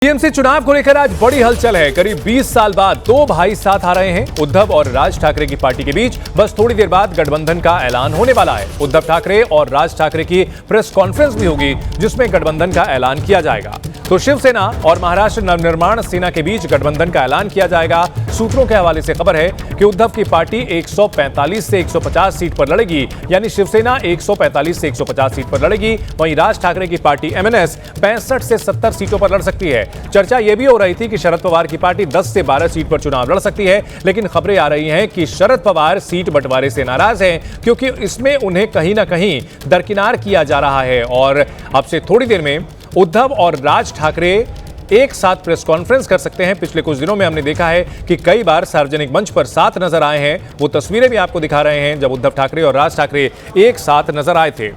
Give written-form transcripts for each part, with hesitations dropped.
TMC चुनाव को लेकर आज बड़ी हलचल है। करीब 20 साल बाद दो भाई साथ आ रहे हैं। उद्धव और राज ठाकरे की पार्टी के बीच बस थोड़ी देर बाद गठबंधन का ऐलान होने वाला है। उद्धव ठाकरे और राज ठाकरे की प्रेस कॉन्फ्रेंस भी होगी जिसमें गठबंधन का ऐलान किया जाएगा। तो शिवसेना और महाराष्ट्र नवनिर्माण सेना के बीच गठबंधन का ऐलान किया जाएगा। सूत्रों के हवाले से खबर है कि उद्धव की पार्टी 145 से 150 सीट पर लड़ेगी, यानी शिवसेना 145 से 150 सीट पर लड़ेगी। वहीं राज ठाकरे की पार्टी एमएनएस 65 से 70 सीटों पर लड़ सकती है। चर्चा यह भी हो रही थी कि शरद पवार की पार्टी 10 से 12 सीट पर चुनाव लड़ सकती है, लेकिन खबरें आ रही हैं कि शरद पवार सीट बंटवारे से नाराज हैं क्योंकि इसमें उन्हें कहीं ना कहीं दरकिनार किया जा रहा है। और अब से थोड़ी देर में उद्धव और राज ठाकरे एक साथ प्रेस कॉन्फ्रेंस कर सकते हैं। पिछले कुछ दिनों में हमने देखा है कि कई बार सार्वजनिक मंच पर साथ नजर आए हैं। वो तस्वीरें भी आपको दिखा रहे हैं जब उद्धव ठाकरे और राज ठाकरे एक साथ नजर आए थे।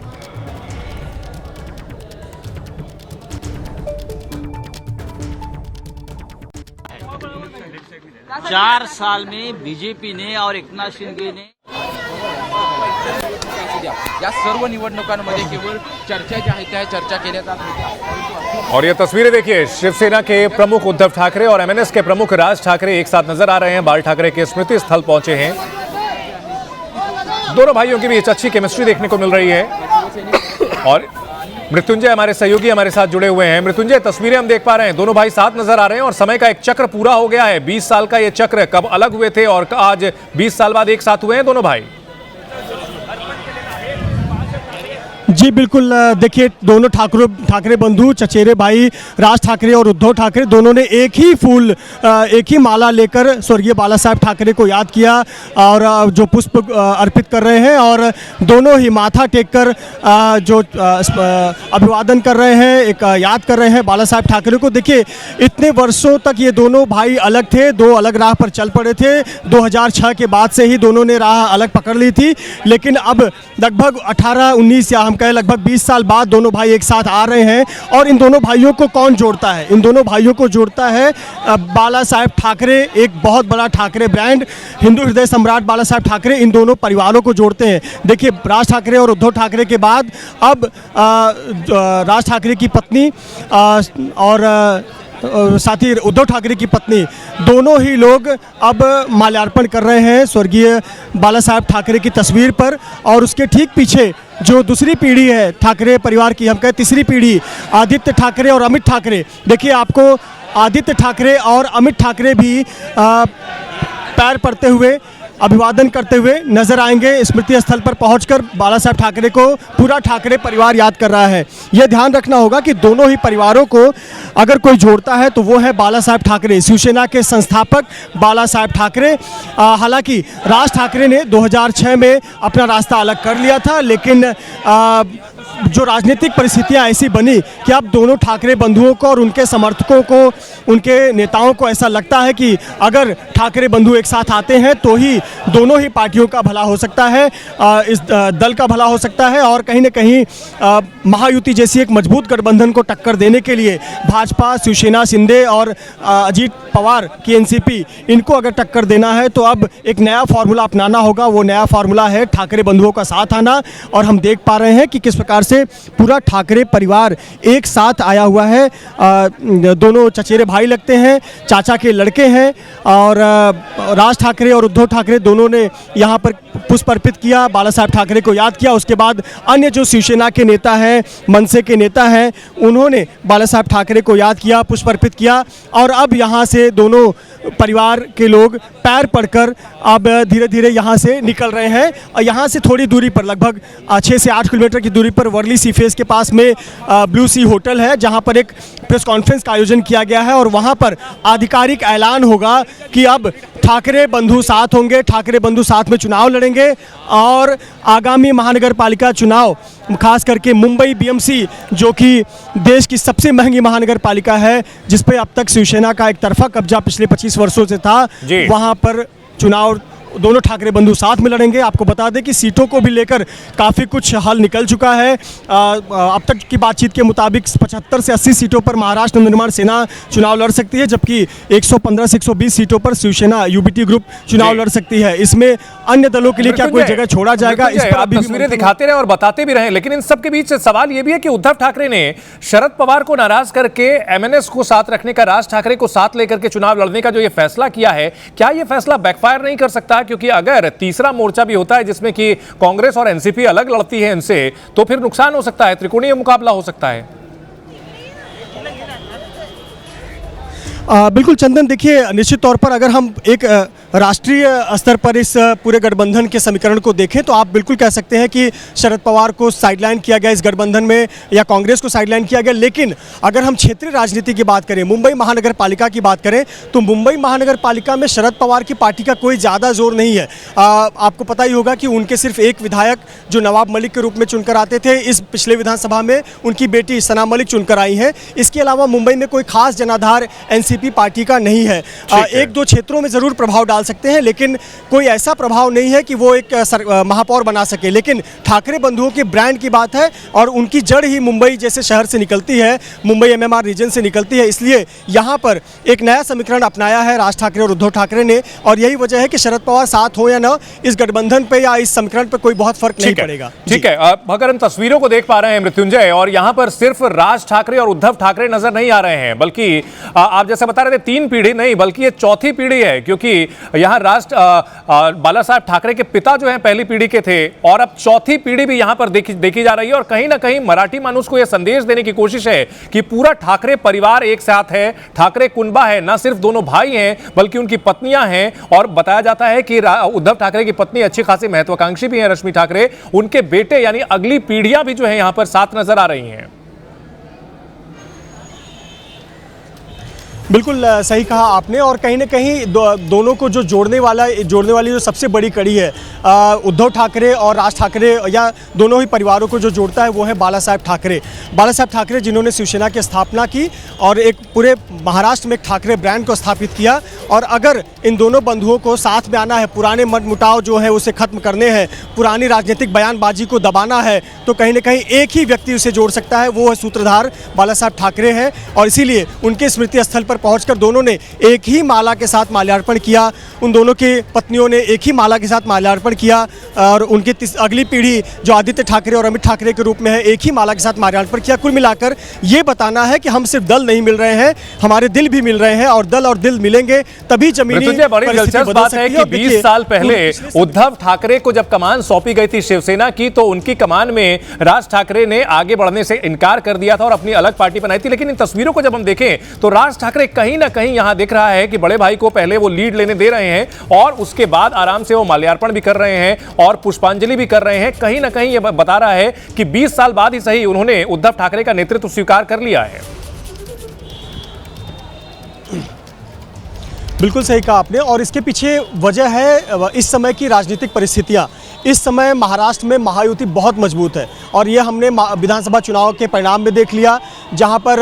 चार साल में बीजेपी ने और एकनाथ शिंदे ने या सर्व निवडणुकांमध्ये केवळ चर्चा ज्या आहेत त्या चर्चा केल्या जात। और ये तस्वीरें देखिए, शिवसेना के प्रमुख उद्धव ठाकरे और एमएनएस के प्रमुख राज ठाकरे एक साथ नजर आ रहे हैं। बाल ठाकरे के स्मृति स्थल पहुंचे हैं। दोनों भाइयों के बीच अच्छी केमिस्ट्री देखने को मिल रही है। और मृत्युंजय हमारे सहयोगी हमारे साथ जुड़े हुए हैं। मृत्युंजय, तस्वीरें हम देख पा रहे हैं, दोनों भाई साथ नजर आ रहे हैं और समय का एक चक्र पूरा हो गया है। 20 साल का ये चक्र, कब अलग हुए थे और आज 20 साल बाद एक साथ हुए हैं दोनों भाई। जी बिल्कुल, देखिए दोनों ठाकरे बंधु, चचेरे भाई राज ठाकरे और उद्धव ठाकरे दोनों ने एक ही फूल, एक ही माला लेकर स्वर्गीय बाला साहेब ठाकरे को याद किया और जो पुष्प अर्पित कर रहे हैं और दोनों ही माथा टेककर जो अभिवादन कर रहे हैं, एक याद कर रहे हैं बाला साहेब ठाकरे को। देखिए इतने वर्षों तक ये दोनों भाई अलग थे, दो अलग राह पर चल पड़े थे। 2006 के बाद से ही दोनों ने राह अलग पकड़ ली थी, लेकिन अब लगभग 18-19 या हम कहें लगभग 20 साल बाद दोनों भाई एक साथ आ रहे हैं। और इन दोनों भाइयों को कौन जोड़ता है? इन दोनों भाइयों को जोड़ता है बाला साहेब ठाकरे, एक बहुत बड़ा ठाकरे ब्रांड, हिंदू हृदय सम्राट बाला साहेब ठाकरे इन दोनों परिवारों को जोड़ते हैं। देखिए राज ठाकरे और उद्धव ठाकरे के बाद अब राज ठाकरे की पत्नी और साथ ही उद्धव ठाकरे की पत्नी, दोनों ही लोग अब माल्यार्पण कर रहे हैं स्वर्गीय बाला साहेब ठाकरे की तस्वीर पर। और उसके ठीक पीछे जो दूसरी पीढ़ी है ठाकरे परिवार की, हम कहें तीसरी पीढ़ी, आदित्य ठाकरे और अमित ठाकरे। देखिए आपको आदित्य ठाकरे और अमित ठाकरे भी पैर पड़ते हुए, अभिवादन करते हुए नजर आएंगे। स्मृति स्थल पर पहुंचकर बाला साहेब ठाकरे को पूरा ठाकरे परिवार याद कर रहा है। यह ध्यान रखना होगा कि दोनों ही परिवारों को अगर कोई जोड़ता है तो वो है बाला साहेब ठाकरे, शिवसेना के संस्थापक बाला साहेब ठाकरे। हालांकि राज ठाकरे ने 2006 में अपना रास्ता अलग कर लिया था, लेकिन जो राजनीतिक परिस्थितियां ऐसी बनी कि अब दोनों ठाकरे बंधुओं को और उनके समर्थकों को, उनके नेताओं को ऐसा लगता है कि अगर ठाकरे बंधु एक साथ आते हैं तो ही दोनों ही पार्टियों का भला हो सकता है, इस दल का भला हो सकता है। और कहीं न कहीं महायुति जैसी एक मजबूत गठबंधन को टक्कर देने के लिए भाजपा, शिवसेना, शिंदे और अजीत पवार की एनसीपी, इनको अगर टक्कर देना है तो अब एक नया फार्मूला अपनाना होगा। वो नया फार्मूला है ठाकरे बंधुओं का साथ आना। और हम देख पा रहे हैं कि किस प्रकार से पूरा ठाकरे परिवार एक साथ आया हुआ है। दोनों चचेरे भाई लगते हैं, चाचा के लड़के हैं। और राज ठाकरे और उद्धव ठाकरे दोनों ने यहाँ पर पुष्प अर्पित किया, बाला साहेब ठाकरे को याद किया। उसके बाद अन्य जो शिवसेना के नेता हैं, मनसे के नेता हैं, उन्होंने बाला साहेब ठाकरे को याद किया, पुष्प अर्पित किया। और अब यहाँ से दोनों परिवार के लोग पैर पड़कर अब धीरे धीरे यहाँ से निकल रहे हैं। और यहाँ से थोड़ी दूरी पर, लगभग 6 से 8 किलोमीटर की दूरी पर वर्ली सी फेस के पास में ब्लू सी होटल है, जहाँ पर एक प्रेस कॉन्फ्रेंस का आयोजन किया गया है। और वहाँ पर आधिकारिक ऐलान होगा कि अब ठाकरे बंधु साथ होंगे, ठाकरे बंधु साथ में चुनाव लड़ेंगे। और आगामी महानगर पालिका चुनाव, खास करके मुंबई बीएमसी, जो कि देश की सबसे महंगी महानगर पालिका है, जिस पे अब तक शिवसेना का एक तरफा कब्जा पिछले 25 वर्षों से था, वहाँ पर चुनाव दोनों ठाकरे बंधु साथ में लड़ेंगे। आपको बता दें कि सीटों को भी लेकर काफ़ी कुछ हल निकल चुका है। अब तक की बातचीत के मुताबिक 75 से 80 सीटों पर महाराष्ट्र निर्माण सेना चुनाव लड़ सकती है, जबकि 115 से 120 सीटों पर शिवसेना यूबीटी ग्रुप चुनाव लड़ सकती है। इसमें अन्य दलों के लिए क्या कोई जगह छोड़ा जाएगा, इस पर आप तस्वीरें दिखाते रहे और बताते भी रहे, लेकिन इन सब के बीच सवाल यह भी है कि उद्धव ठाकरे ने शरद पवार को नाराज करके एमएनएस को साथ रखने का, राज ठाकरे को साथ लेकर के चुनाव लड़ने का जो ये फैसला किया है, क्या ये फैसला बैकफायर नहीं कर सकता? क्योंकि अगर तीसरा मोर्चा भी होता है जिसमें कि कांग्रेस और एनसीपी अलग लड़ती है इनसे, तो फिर नुकसान हो सकता है, त्रिकोणीय मुकाबला हो सकता है। बिल्कुल चंदन, देखिए निश्चित तौर पर अगर हम एक राष्ट्रीय स्तर पर इस पूरे गठबंधन के समीकरण को देखें तो आप बिल्कुल कह सकते हैं कि शरद पवार को साइडलाइन किया गया इस गठबंधन में, या कांग्रेस को साइडलाइन किया गया। लेकिन अगर हम क्षेत्रीय राजनीति की बात करें, मुंबई महानगर पालिका की बात करें, तो मुंबई महानगर पालिका में शरद पवार की पार्टी का कोई ज़्यादा जोर नहीं है। आपको पता ही होगा कि उनके सिर्फ एक विधायक जो नवाब मलिक के रूप में चुनकर आते थे, इस पिछले विधानसभा में उनकी बेटी सना मलिक चुनकर आई हैं। इसके अलावा मुंबई में कोई खास जनाधार एनसीपी पार्टी का नहीं है। एक दो क्षेत्रों में ज़रूर प्रभाव डाल सकते हैं, लेकिन कोई ऐसा प्रभाव नहीं है कि वो एक महापौर बना सके। लेकिन ठाकरे बंधुओं के ब्रांड की बात है और उनकी जड़ ही मुंबई जैसे शहर से निकलती है, मुंबई एमएमआर रीजन से निकलती है। इसलिए यहाँ पर एक नया समीकरण अपनाया है राज ठाकरे और उद्धव ठाकरे ने, और यही वजह है कि शरद पवार साथ हो या न, इस गठबंधन पे या इस समीकरण पे कोई बहुत फर्क नहीं पड़ेगा। ठीक है, अगर हम तस्वीरों को देख पा रहे हैं मृत्युंजय, और यहाँ पर सिर्फ राज ठाकरे और उद्धव ठाकरे नजर नहीं आ रहे हैं, बल्कि आप जैसे बता रहे थे 3 पीढ़ी नहीं, बल्कि ये चौथी पीढ़ी है, क्योंकि यहाँ बाला साहब ठाकरे के पिता जो हैं पहली पीढ़ी के थे, और अब चौथी पीढ़ी भी यहाँ पर देखी जा रही है। और कहीं ना कहीं मराठी मानुस को यह संदेश देने की कोशिश है कि पूरा ठाकरे परिवार एक साथ है, ठाकरे कुनबा है, ना सिर्फ दोनों भाई हैं बल्कि उनकी पत्नियां हैं। और बताया जाता है कि उद्धव ठाकरे की पत्नी अच्छी खासी महत्वाकांक्षी भी हैं, रश्मि ठाकरे, उनके बेटे यानी अगली पीढ़ियां भी जो है यहां पर साथ नजर आ रही हैं। बिल्कुल सही कहा आपने, और कहीं ना कहीं दोनों को जो जोड़ने वाली जो सबसे बड़ी कड़ी है, उद्धव ठाकरे और राज ठाकरे, या दोनों ही परिवारों को जो जोड़ता है वो है बाला साहब ठाकरे। बाला साहब ठाकरे जिन्होंने शिवसेना की स्थापना की और एक पूरे महाराष्ट्र में एक ठाकरे ब्रांड को स्थापित किया। और अगर इन दोनों बंधुओं को साथ में आना है, पुराने मनमुटाव जो है उसे खत्म करने हैं, पुरानी राजनीतिक बयानबाजी को दबाना है, तो कहीं ना कहीं एक ही व्यक्ति उसे जोड़ सकता है, वो है सूत्रधार बाला साहब ठाकरे हैं। और इसीलिए उनके स्मृति स्थल पर पहुंचकर दोनों ने एक ही माला के साथ माल्यार्पण किया। उन दोनों की पत्नियों ने एक ही माला के साथ माल्यार्पण किया, और उनकी अगली पीढ़ी जो आदित्य ठाकरे और अमित ठाकरे के रूप में है, एक ही माला के साथ माल्यार्पण किया। कुल मिलाकर ये बताना है कि हम सिर्फ दल नहीं मिल रहे हैं, हमारे दिल भी मिल रहे हैं, और दल और दिल मिलेंगे तभी जमीनी बड़ी दिलचस्प बात है कि 20 साल पहले उद्धव ठाकरे को जब कमान सौंपी गई थी शिवसेना की, तो उनकी कमान में राज ठाकरे ने आगे बढ़ने से इनकार कर दिया था और अपनी अलग पार्टी बनाई थी। लेकिन इन तस्वीरों को जब हम देखें तो राज ठाकरे कहीं ना कहीं यहां दिख रहा है कि बड़े भाई को पहले वो लीड लेने दे रहे हैं, और उसके बाद आराम से वो माल्यार्पण भी कर रहे हैं और पुष्पांजलि भी कर रहे हैं। कहीं ना कहीं ये बता रहा है कि 20 साल बाद ही सही उन्होंने उद्धव ठाकरे का नेतृत्व स्वीकार कर लिया है। बिल्कुल सही कहा आपने, और इसके पीछे वजह है इस समय की राजनीतिक परिस्थितियां। इस समय महाराष्ट्र में महायुति बहुत मजबूत है, और ये हमने विधानसभा चुनाव के परिणाम में देख लिया, जहां पर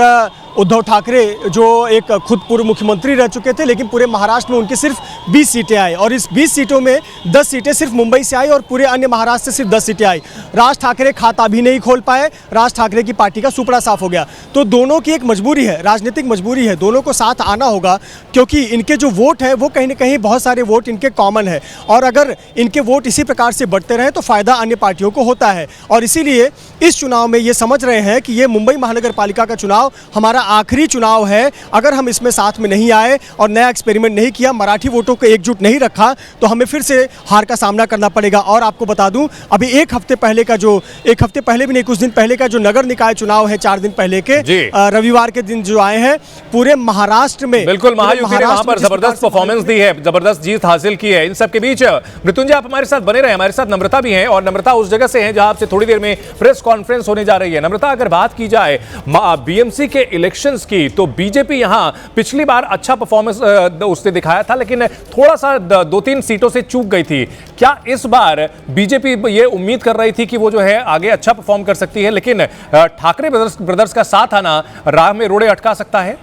उद्धव ठाकरे जो एक खुद पूर्व मुख्यमंत्री रह चुके थे, लेकिन पूरे महाराष्ट्र में उनकी सिर्फ 20 सीटें आई, और इस 20 सीटों में 10 सीटें सिर्फ मुंबई से आई और पूरे अन्य महाराष्ट्र से सिर्फ 10 सीटें आई। राज ठाकरे खाता भी नहीं खोल पाए, राज ठाकरे की पार्टी का सुपड़ा साफ हो गया। तो दोनों की एक मजबूरी है, राजनीतिक मजबूरी है, दोनों को साथ आना होगा, क्योंकि इनके जो वोट है वो कहीं ना कहीं बहुत सारे वोट इनके कॉमन है, और अगर इनके वोट इसी प्रकार से बढ़ते रहे तो फायदा अन्य पार्टियों को होता है। और इसीलिए इस चुनाव में ये समझ रहे हैं कि ये मुंबई महानगर पालिका का चुनाव हमारा आखिरी चुनाव है। अगर हम इसमें साथ में नहीं आए और नया एक्सपेरिमेंट नहीं किया, मराठी वोटों को एकजुट नहीं रखा, तो हमें फिर से हार का सामना करना पड़ेगा। और आपको बता दूं, अभी एक हफ्ते पहले भी नहीं, कुछ दिन पहले का जो नगर निकाय चुनाव है, 4 दिन पहले के रविवार के दिन जो आए हैं, पूरे महाराष्ट्र में बिल्कुल महायुति ने वहां पर जबरदस्त परफॉर्मेंस दी है, जबरदस्त जीत हासिल की है। इन सब के बीच मृत्युंजय आप हमारे साथ बने रहे, हमारे साथ नम्रता भी है, और नम्रता उस जगह से है जहां आपसे थोड़ी देर में प्रेस कॉन्फ्रेंस होने जा रही है। नम्रता, अगर बात की जाए बीएमसी के इलेक्शंस की, तो बीजेपी यहां पिछली बार अच्छा परफॉर्मेंस उसने दिखाया था, लेकिन थोड़ा सा 2-3 सीटों से चूक गई थी। क्या इस बार बीजेपी ये उम्मीद कर रही थी कि वो जो है आगे अच्छा परफॉर्म कर सकती है, लेकिन ठाकरे ब्रदर्स का साथ आना राह में रोड़े अटका सकता है?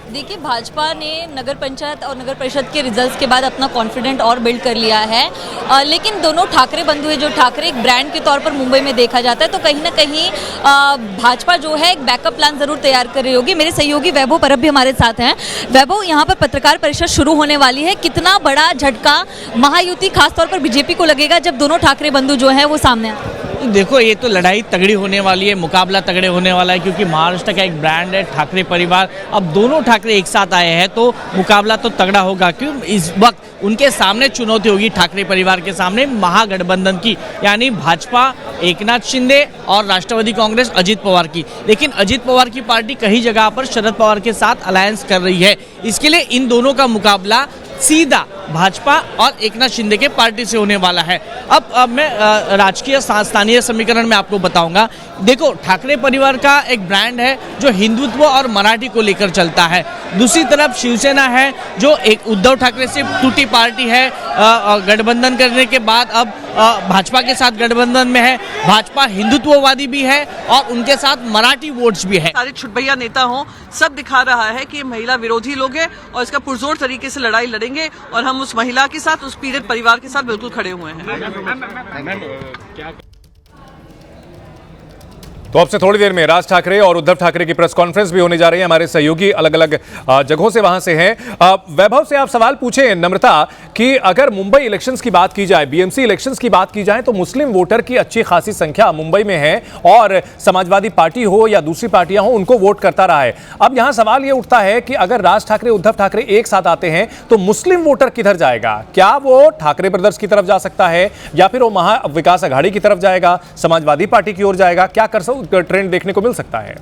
देखिए, भाजपा ने नगर पंचायत और नगर परिषद के रिजल्ट्स के बाद अपना कॉन्फिडेंट और बिल्ड कर लिया है, लेकिन दोनों ठाकरे बंधु हैं, जो ठाकरे एक ब्रांड के तौर पर मुंबई में देखा जाता है, तो कहीं ना कहीं भाजपा जो है एक बैकअप प्लान जरूर तैयार कर रही होगी। मेरे सहयोगी वैभव परब भी हमारे साथ हैं। वैभव, यहाँ पर पत्रकार परिषद शुरू होने वाली है, कितना बड़ा झटका महायुति खासतौर पर बीजेपी को लगेगा जब दोनों ठाकरे बंधु जो है वो सामने आए? देखो, ये तो लड़ाई तगड़ी होने वाली है, मुकाबला तगड़े होने वाला है, क्योंकि महाराष्ट्र का एक ब्रांड है ठाकरे परिवार। अब दोनों ठाकरे एक साथ आए हैं तो मुकाबला तो तगड़ा होगा, क्यों इस वक्त उनके सामने चुनौती होगी ठाकरे परिवार के सामने महागठबंधन की, यानी भाजपा एकनाथ शिंदे और राष्ट्रवादी कांग्रेस अजित पवार की। लेकिन अजित पवार की पार्टी कई जगह पर शरद पवार के साथ अलायंस कर रही है, इसके लिए इन दोनों का मुकाबला सीधा भाजपा और एकनाथ शिंदे के पार्टी से होने वाला है। अब मैं राजकीय स्थानीय समीकरण में आपको बताऊंगा। देखो, ठाकरे परिवार का एक ब्रांड है जो हिंदुत्व और मराठी को लेकर चलता है। दूसरी तरफ शिवसेना है जो एक उद्धव ठाकरे से टूटी पार्टी है, गठबंधन करने के बाद अब भाजपा के साथ गठबंधन में है। भाजपा हिंदुत्ववादी भी है और उनके साथ मराठी वोट्स भी है। सारे छुटभैया नेता हों, सब दिखा रहा है कि महिला विरोधी लोग हैं और इसका पुरजोर तरीके से लड़ाई लड़ेंगे और हम उस महिला के साथ, उस पीड़ित परिवार के साथ बिल्कुल खड़े हुए हैं। तो अब से थोड़ी देर में राज ठाकरे और उद्धव ठाकरे की प्रेस कॉन्फ्रेंस भी होने जा रही है। हमारे सहयोगी अलग अलग जगहों से वहां से हैं। वैभव से आप सवाल पूछें, नम्रता, कि अगर मुंबई इलेक्शंस की बात की जाए, बीएमसी इलेक्शंस की बात की जाए, तो मुस्लिम वोटर की अच्छी खासी संख्या मुंबई में है और समाजवादी पार्टी हो या दूसरी पार्टियां हो, उनको वोट करता रहा है। अब यहां सवाल यह उठता है कि अगर राज ठाकरे उद्धव ठाकरे एक साथ आते हैं तो मुस्लिम वोटर किधर जाएगा? क्या वो ठाकरे ब्रदर्स की तरफ जा सकता है या फिर वो महा विकास अघाड़ी की तरफ जाएगा, समाजवादी पार्टी की ओर जाएगा? क्या ट्रेंड देखने को मिल सकता है?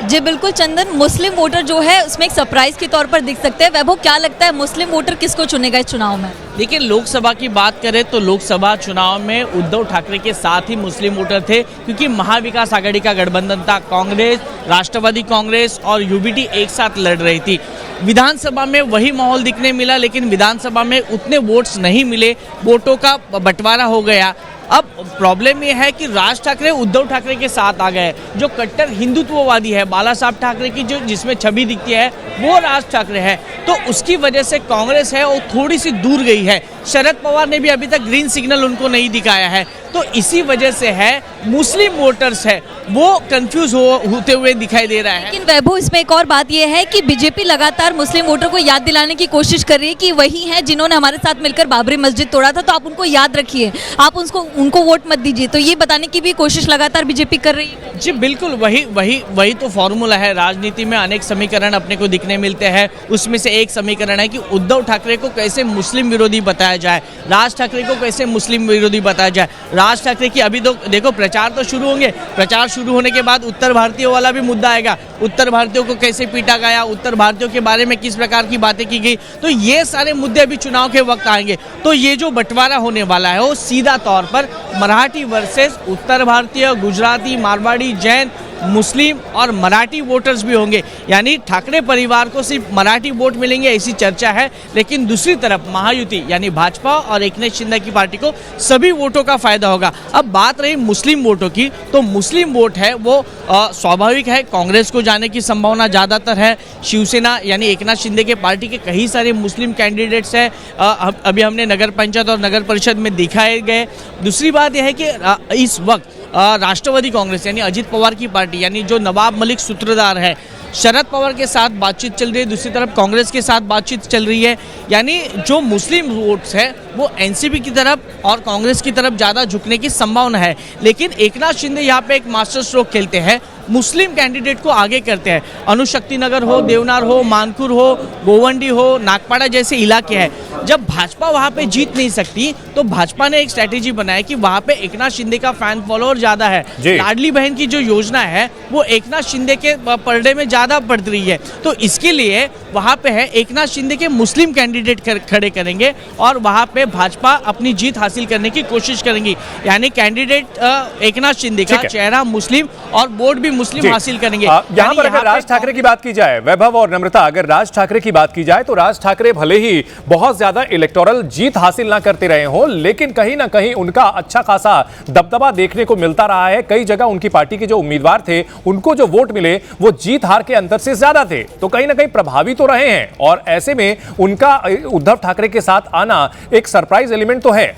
जी बिल्कुल चंदन, मुस्लिम वोटर जो है उसमें एक सरप्राइज के तौर पर दिख सकते हैं। वैभव, क्या लगता है मुस्लिम वोटर किसको चुनेगा इस चुनाव में? देखिए, लोकसभा की बात करें तो लोकसभा चुनाव में उद्धव ठाकरे के साथ ही मुस्लिम वोटर थे, क्योंकि महाविकास आघाड़ी का गठबंधन था। कांग्रेस, राष्ट्रवादी कांग्रेस और यूबीटी एक साथ लड़ रही थी। विधानसभा में वही माहौल दिखने मिला, लेकिन विधानसभा में उतने वोट्स नहीं मिले, वोटों का बंटवारा हो गया। अब प्रॉब्लम यह है कि राज ठाकरे उद्धव ठाकरे के साथ आ गए, जो कट्टर हिंदुत्ववादी है। बाला साहब ठाकरे की जो जिसमें छवि दिखती है वो राज ठाकरे है, तो उसकी वजह से कांग्रेस है वो थोड़ी सी दूर गई है। शरद पवार ने भी अभी तक ग्रीन सिग्नल उनको नहीं दिखाया है, तो इसी वजह से है मुस्लिम वोटर्स है वो कंफ्यूज होते हुए दिखाई दे रहा है। लेकिन वैभव, इसमें एक और बात यह है कि बीजेपी लगातार मुस्लिम वोटर को याद दिलाने की कोशिश कर रही है कि वही है जिन्होंने हमारे साथ मिलकर बाबरी मस्जिद तोड़ा था, तो आप उनको याद रखिए, आप उनको वोट मत दीजिए। तो ये बताने की भी कोशिश लगातार बीजेपी कर रही है। जी बिल्कुल, वही तो फॉर्मूला है। राजनीति में अनेक समीकरण अपने को दिखने मिलते हैं, उसमें से एक समीकरण है कि उद्धव ठाकरे को कैसे मुस्लिम विरोधी बताया जाए, राज ठाकरे को कैसे मुस्लिम विरोधी बताया जाए। राज ठाकरे की अभी तो देखो प्रचार तो शुरू होंगे, प्रचार शुरू होने के बाद उत्तर भारतीयों वाला भी मुद्दा आएगा। उत्तर भारतीयों को कैसे पीटा गया, उत्तर भारतीयों के बारे में किस प्रकार की बातें की गई, तो ये सारे मुद्दे अभी चुनाव के वक्त आएंगे। तो ये जो बंटवारा होने वाला है वो सीधा तौर पर मराठी वर्सेस उत्तर भारतीय, गुजराती, मारवाड़ी, जैन, मुस्लिम और मराठी वोटर्स भी होंगे। यानी ठाकरे परिवार को सिर्फ मराठी वोट मिलेंगे ऐसी चर्चा है, लेकिन दूसरी तरफ महायुति यानी भाजपा और एकनाथ शिंदे की पार्टी को सभी वोटों का फायदा होगा। अब बात रही मुस्लिम वोटों की, तो मुस्लिम वोट है वो स्वाभाविक है कांग्रेस को जाने की संभावना ज़्यादातर है। शिवसेना यानी एकनाथ शिंदे के पार्टी के कई सारे मुस्लिम कैंडिडेट्स हैं, अभी हमने नगर पंचायत और नगर परिषद में दिखाए गए। दूसरी बात यह है कि इस वक्त राष्ट्रवादी कांग्रेस यानी अजित पवार की पार्टी, यानी जो नवाब मलिक सूत्रधार है, शरद पवार के साथ बातचीत चल रही है, दूसरी तरफ कांग्रेस के साथ बातचीत चल रही है। यानी जो मुस्लिम वोट्स है वो एनसीपी की तरफ और कांग्रेस की तरफ ज़्यादा झुकने की संभावना है। लेकिन एकनाथ शिंदे यहाँ पे एक मास्टर स्ट्रोक खेलते हैं, मुस्लिम कैंडिडेट को आगे करते हैं। अनुशक्ति नगर हो, देवनार हो, मानकुर हो, गोवंडी हो, नागपाड़ा जैसे इलाके हैं, जब भाजपा वहाँ पे जीत नहीं सकती तो भाजपा ने एक स्ट्रैटेजी बनाई कि वहाँ पे एकनाथ शिंदे का फैन फॉलोअर ज़्यादा है। लाडली बहन की जो योजना है वो एकनाथ शिंदे के परडे में ज़्यादा पड़ रही है, तो इसके लिए वहाँ पे है एकनाथ शिंदे के मुस्लिम कैंडिडेट खड़े करेंगे और वहाँ पे भाजपा अपनी जीत हासिल करने की कोशिश करेंगी। यानी कैंडिडेट एकनाथ शिंदे का चेहरा मुस्लिम और वोट भी मुस्लिम हासिल करेंगे। यहाँ पर अगर राज ठाकरे की बात की जाए, वैभव और नम्रता, अगर राज ठाकरे की बात की जाए तो राज ठाकरे भले ही बहुत ज्यादा इलेक्टोरल जीत हासिल ना करते रहे हो, लेकिन कहीं ना कहीं उनका अच्छा खासा दबदबा देखने को मिलता रहा है। कई जगह उनकी पार्टी के जो उम्मीदवार थे उनको जो वोट मिले वो जीत हार के अंतर से ज्यादा थे, तो कहीं ना कहीं प्रभावी तो रहे हैं। और ऐसे में उनका उद्धव ठाकरे के साथ आना एक सरप्राइज एलिमेंट तो है।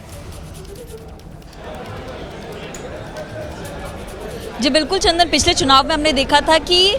जी बिल्कुल चंदन, पिछले चुनाव में हमने देखा था कि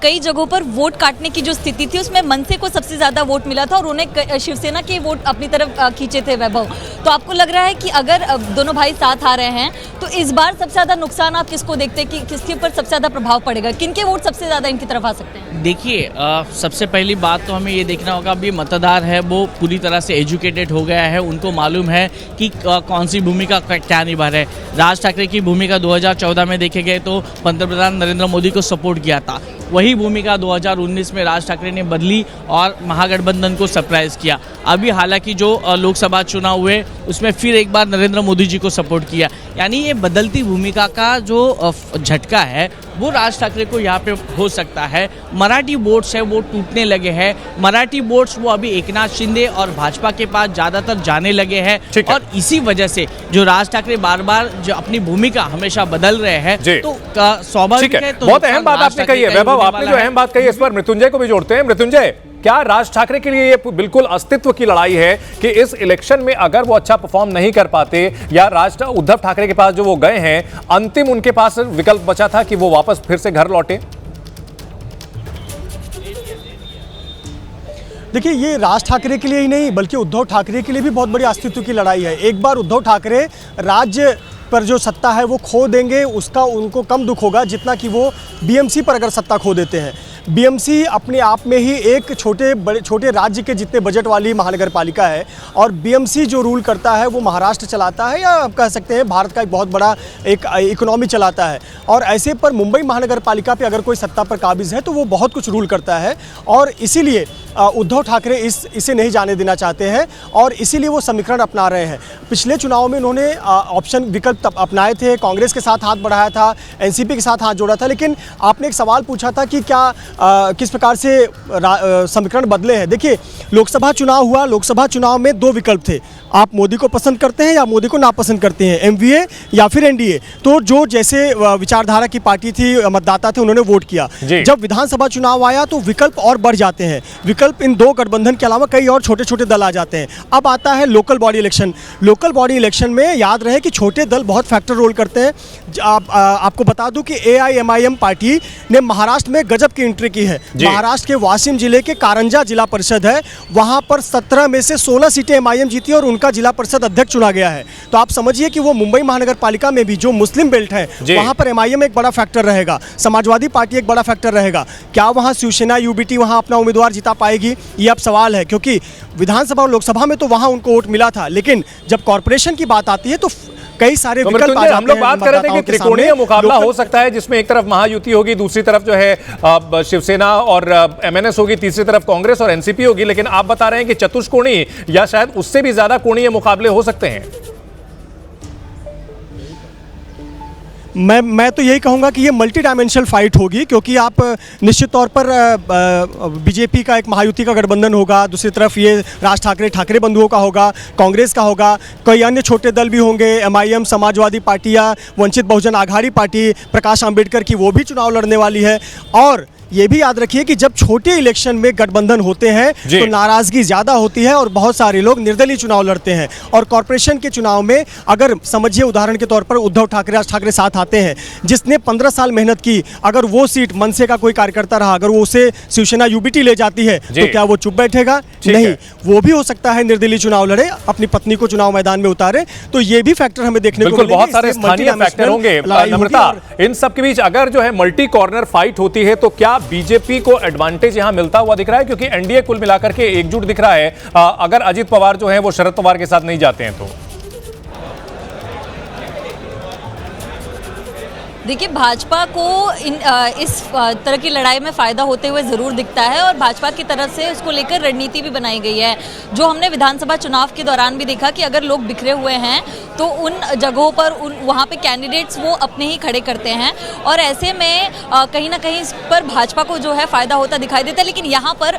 कई जगहों पर वोट काटने की जो स्थिति थी उसमें मनसे को सबसे ज़्यादा वोट मिला था और उन्हें शिवसेना के वोट अपनी तरफ खींचे थे वैभव। तो आपको लग रहा है कि अगर दोनों भाई साथ आ रहे हैं तो इस बार सबसे ज़्यादा नुकसान आप किसको देखते हैं, कि किसके ऊपर सबसे ज़्यादा प्रभाव पड़ेगा, किनके वोट सबसे ज़्यादा इनकी तरफ आ सकते हैं? देखिए, सबसे पहली बात तो हमें ये देखना होगा, अभी मतदार है वो पूरी तरह से एजुकेटेड हो गया है, उनको मालूम है कि कौन सी भूमिका क्या निभा रहे। राज ठाकरे की भूमिका 2014 में देखे गए तो पंतप्रधान नरेंद्र मोदी को सपोर्ट किया था, वही भूमिका 2019 में राज ठाकरे ने बदली और महागठबंधन को सरप्राइज किया। अभी हालांकि जो लोकसभा चुनाव हुए उसमें फिर एक बार नरेंद्र मोदी जी को सपोर्ट किया, यानी ये बदलती भूमिका का जो झटका है वो राज ठाकरे को यहाँ पे हो सकता है। मराठी वोट्स है वो टूटने लगे हैं, मराठी वोट्स वो अभी एकनाथ शिंदे और भाजपा के पास ज़्यादातर जाने लगे हैं, और इसी वजह से जो राज ठाकरे बार बार जो अपनी भूमिका हमेशा बदल रहे हैं तो स्वाभाविक है। तो बहुत अहम बात आपने कही है वैभव, आपने जो अहम बात कही है इस पर मृत्युंजय को भी जोड़ते हैं। मृत्युंजय, क्या राज ठाकरे के लिए ये बिल्कुल अस्तित्व की लड़ाई है कि इस इलेक्शन में अगर वो अच्छा परफॉर्म नहीं कर पाते, या उद्धव ठाकरे के पास जो वो गए हैं, अंतिम उनके पास विकल्प बचा था कि वो वापस फिर से घर लौटे? देखिए, ये राज ठाकरे के लिए ही नहीं बल्कि उद्धव ठाकरे के लिए भी बहुत बड़ी अस्तित्व की लड़ाई है। एक बार उद्धव ठाकरे राज्य पर जो सत्ता है वो खो देंगे, उसका उनको कम दुख होगा जितना कि वो बीएमसी पर अगर सत्ता खो देते हैं। बीएमसी अपने आप में ही एक छोटे राज्य के जितने बजट वाली महानगर पालिका है, और बीएमसी जो रूल करता है वो महाराष्ट्र चलाता है, या आप कह सकते हैं भारत का एक बहुत बड़ा एक इकोनॉमी चलाता है। और ऐसे पर मुंबई महानगर पालिका पे अगर कोई सत्ता पर काबिज है तो वो बहुत कुछ रूल करता है, और इसीलिए उद्धव ठाकरे इसे नहीं जाने देना चाहते हैं, और इसीलिए वो समीकरण अपना रहे हैं। पिछले चुनाव में उन्होंने ऑप्शन विकल्प अपनाए थे, कांग्रेस के साथ हाथ बढ़ाया था, एनसीपी के साथ हाथ जोड़ा था, लेकिन आपने एक सवाल पूछा था कि क्या किस प्रकार से समीकरण बदले हैं। देखिए, लोकसभा चुनाव हुआ, लोकसभा चुनाव में दो विकल्प थे, आप मोदी को पसंद करते हैं या मोदी को नापसंद करते हैं, एमवीए या फिर एनडीए। तो जो जैसे विचारधारा की पार्टी थी, मतदाता थे, उन्होंने वोट किया। जब विधानसभा चुनाव आया तो विकल्प और बढ़ जाते हैं, विकल्प इन दो गठबंधन के अलावा कई और छोटे छोटे दल आ जाते हैं। अब आता है local body election. Local body election में याद रहे कि छोटे दल बहुत फैक्टर रोल करते हैं। आपको बता दूं कि AIMIM पार्टी ने महाराष्ट्र में गजब की एंट्री की है। महाराष्ट्र के वाशिम जिले के कारंजा जिला परिषद है, वहां पर 17 में से 16 सीटें MIM जीती और उनका जिला परिषद अध्यक्ष चुना गया है। तो आप समझिए कि वो मुंबई महानगर पालिका में भी जो मुस्लिम बेल्ट है वहां पर MIM एक बड़ा फैक्टर रहेगा, समाजवादी पार्टी एक बड़ा फैक्टर रहेगा। क्या वहां शिवसेना UBT वहां अपना उम्मीदवार जिता पाएगी, ये अब सवाल है, क्योंकि विधानसभा और लोकसभा में तो वहां उनको वोट मिला था, लेकिन जब कॉर्पोरेशन की बात आती है तो कई सारे विकल्प आ जाते हैं। हम लोग बात कर रहे थे कि त्रिकोणीय मुकाबला हो सकता है, जिसमें एक तरफ महायुति होगी, दूसरी तरफ जो है शिवसेना और MNS होगी, तीसरी तरफ कांग्रेस और एनसीपी होगी, लेकिन आप बता रहे हैं कि चतुष्कोणीय या शायद उससे भी ज्यादा कोणीय मुकाबले हो सकते हैं। मैं तो यही कहूँगा कि ये मल्टी डायमेंशनल फाइट होगी, क्योंकि आप निश्चित तौर पर बीजेपी का एक महायुति का गठबंधन होगा, दूसरी तरफ ये राज ठाकरे बंधुओं का होगा, कांग्रेस का होगा, कई अन्य छोटे दल भी होंगे, MIM, समाजवादी पार्टी या वंचित बहुजन आघाड़ी पार्टी प्रकाश आंबेडकर की, वो भी चुनाव लड़ने वाली है। और ये भी याद रखिए कि जब छोटे इलेक्शन में गठबंधन होते हैं तो नाराजगी ज्यादा होती है और बहुत सारे लोग निर्दलीय चुनाव लड़ते हैं। और कॉर्पोरेशन के चुनाव में अगर समझिए उदाहरण के तौर पर उद्धव ठाकरे, राज ठाकरे साथ आते हैं, जिसने 15 साल मेहनत की, अगर वो सीट मनसे का कोई कार्यकर्ता रहा, अगर वो उसे शिवसेना UBT ले जाती है तो क्या वो चुप बैठेगा? नहीं, वो भी हो सकता है निर्दलीय चुनाव लड़े, अपनी पत्नी को चुनाव मैदान में उतारे। तो ये भी फैक्टर हमें देखने को मिलेंगे, बहुत सारे स्थानीय फैक्टर होंगे। नम्रता, इन सब के बीच अगर जो है मल्टी कॉर्नर फाइट होती है तो क्या बीजेपी को एडवांटेज यहां मिलता हुआ दिख रहा है? क्योंकि एनडीए कुल मिलाकर के एकजुट दिख रहा है, अगर अजीत पवार जो है वो शरद पवार के साथ नहीं जाते हैं तो। देखिए, भाजपा को इस तरह की लड़ाई में फ़ायदा होते हुए ज़रूर दिखता है और भाजपा की तरफ से उसको लेकर रणनीति भी बनाई गई है। जो हमने विधानसभा चुनाव के दौरान भी देखा कि अगर लोग बिखरे हुए हैं तो उन जगहों पर वहाँ पे कैंडिडेट्स वो अपने ही खड़े करते हैं और ऐसे में कहीं ना कहीं इस पर भाजपा को जो है फ़ायदा होता दिखाई देता है। लेकिन यहाँ पर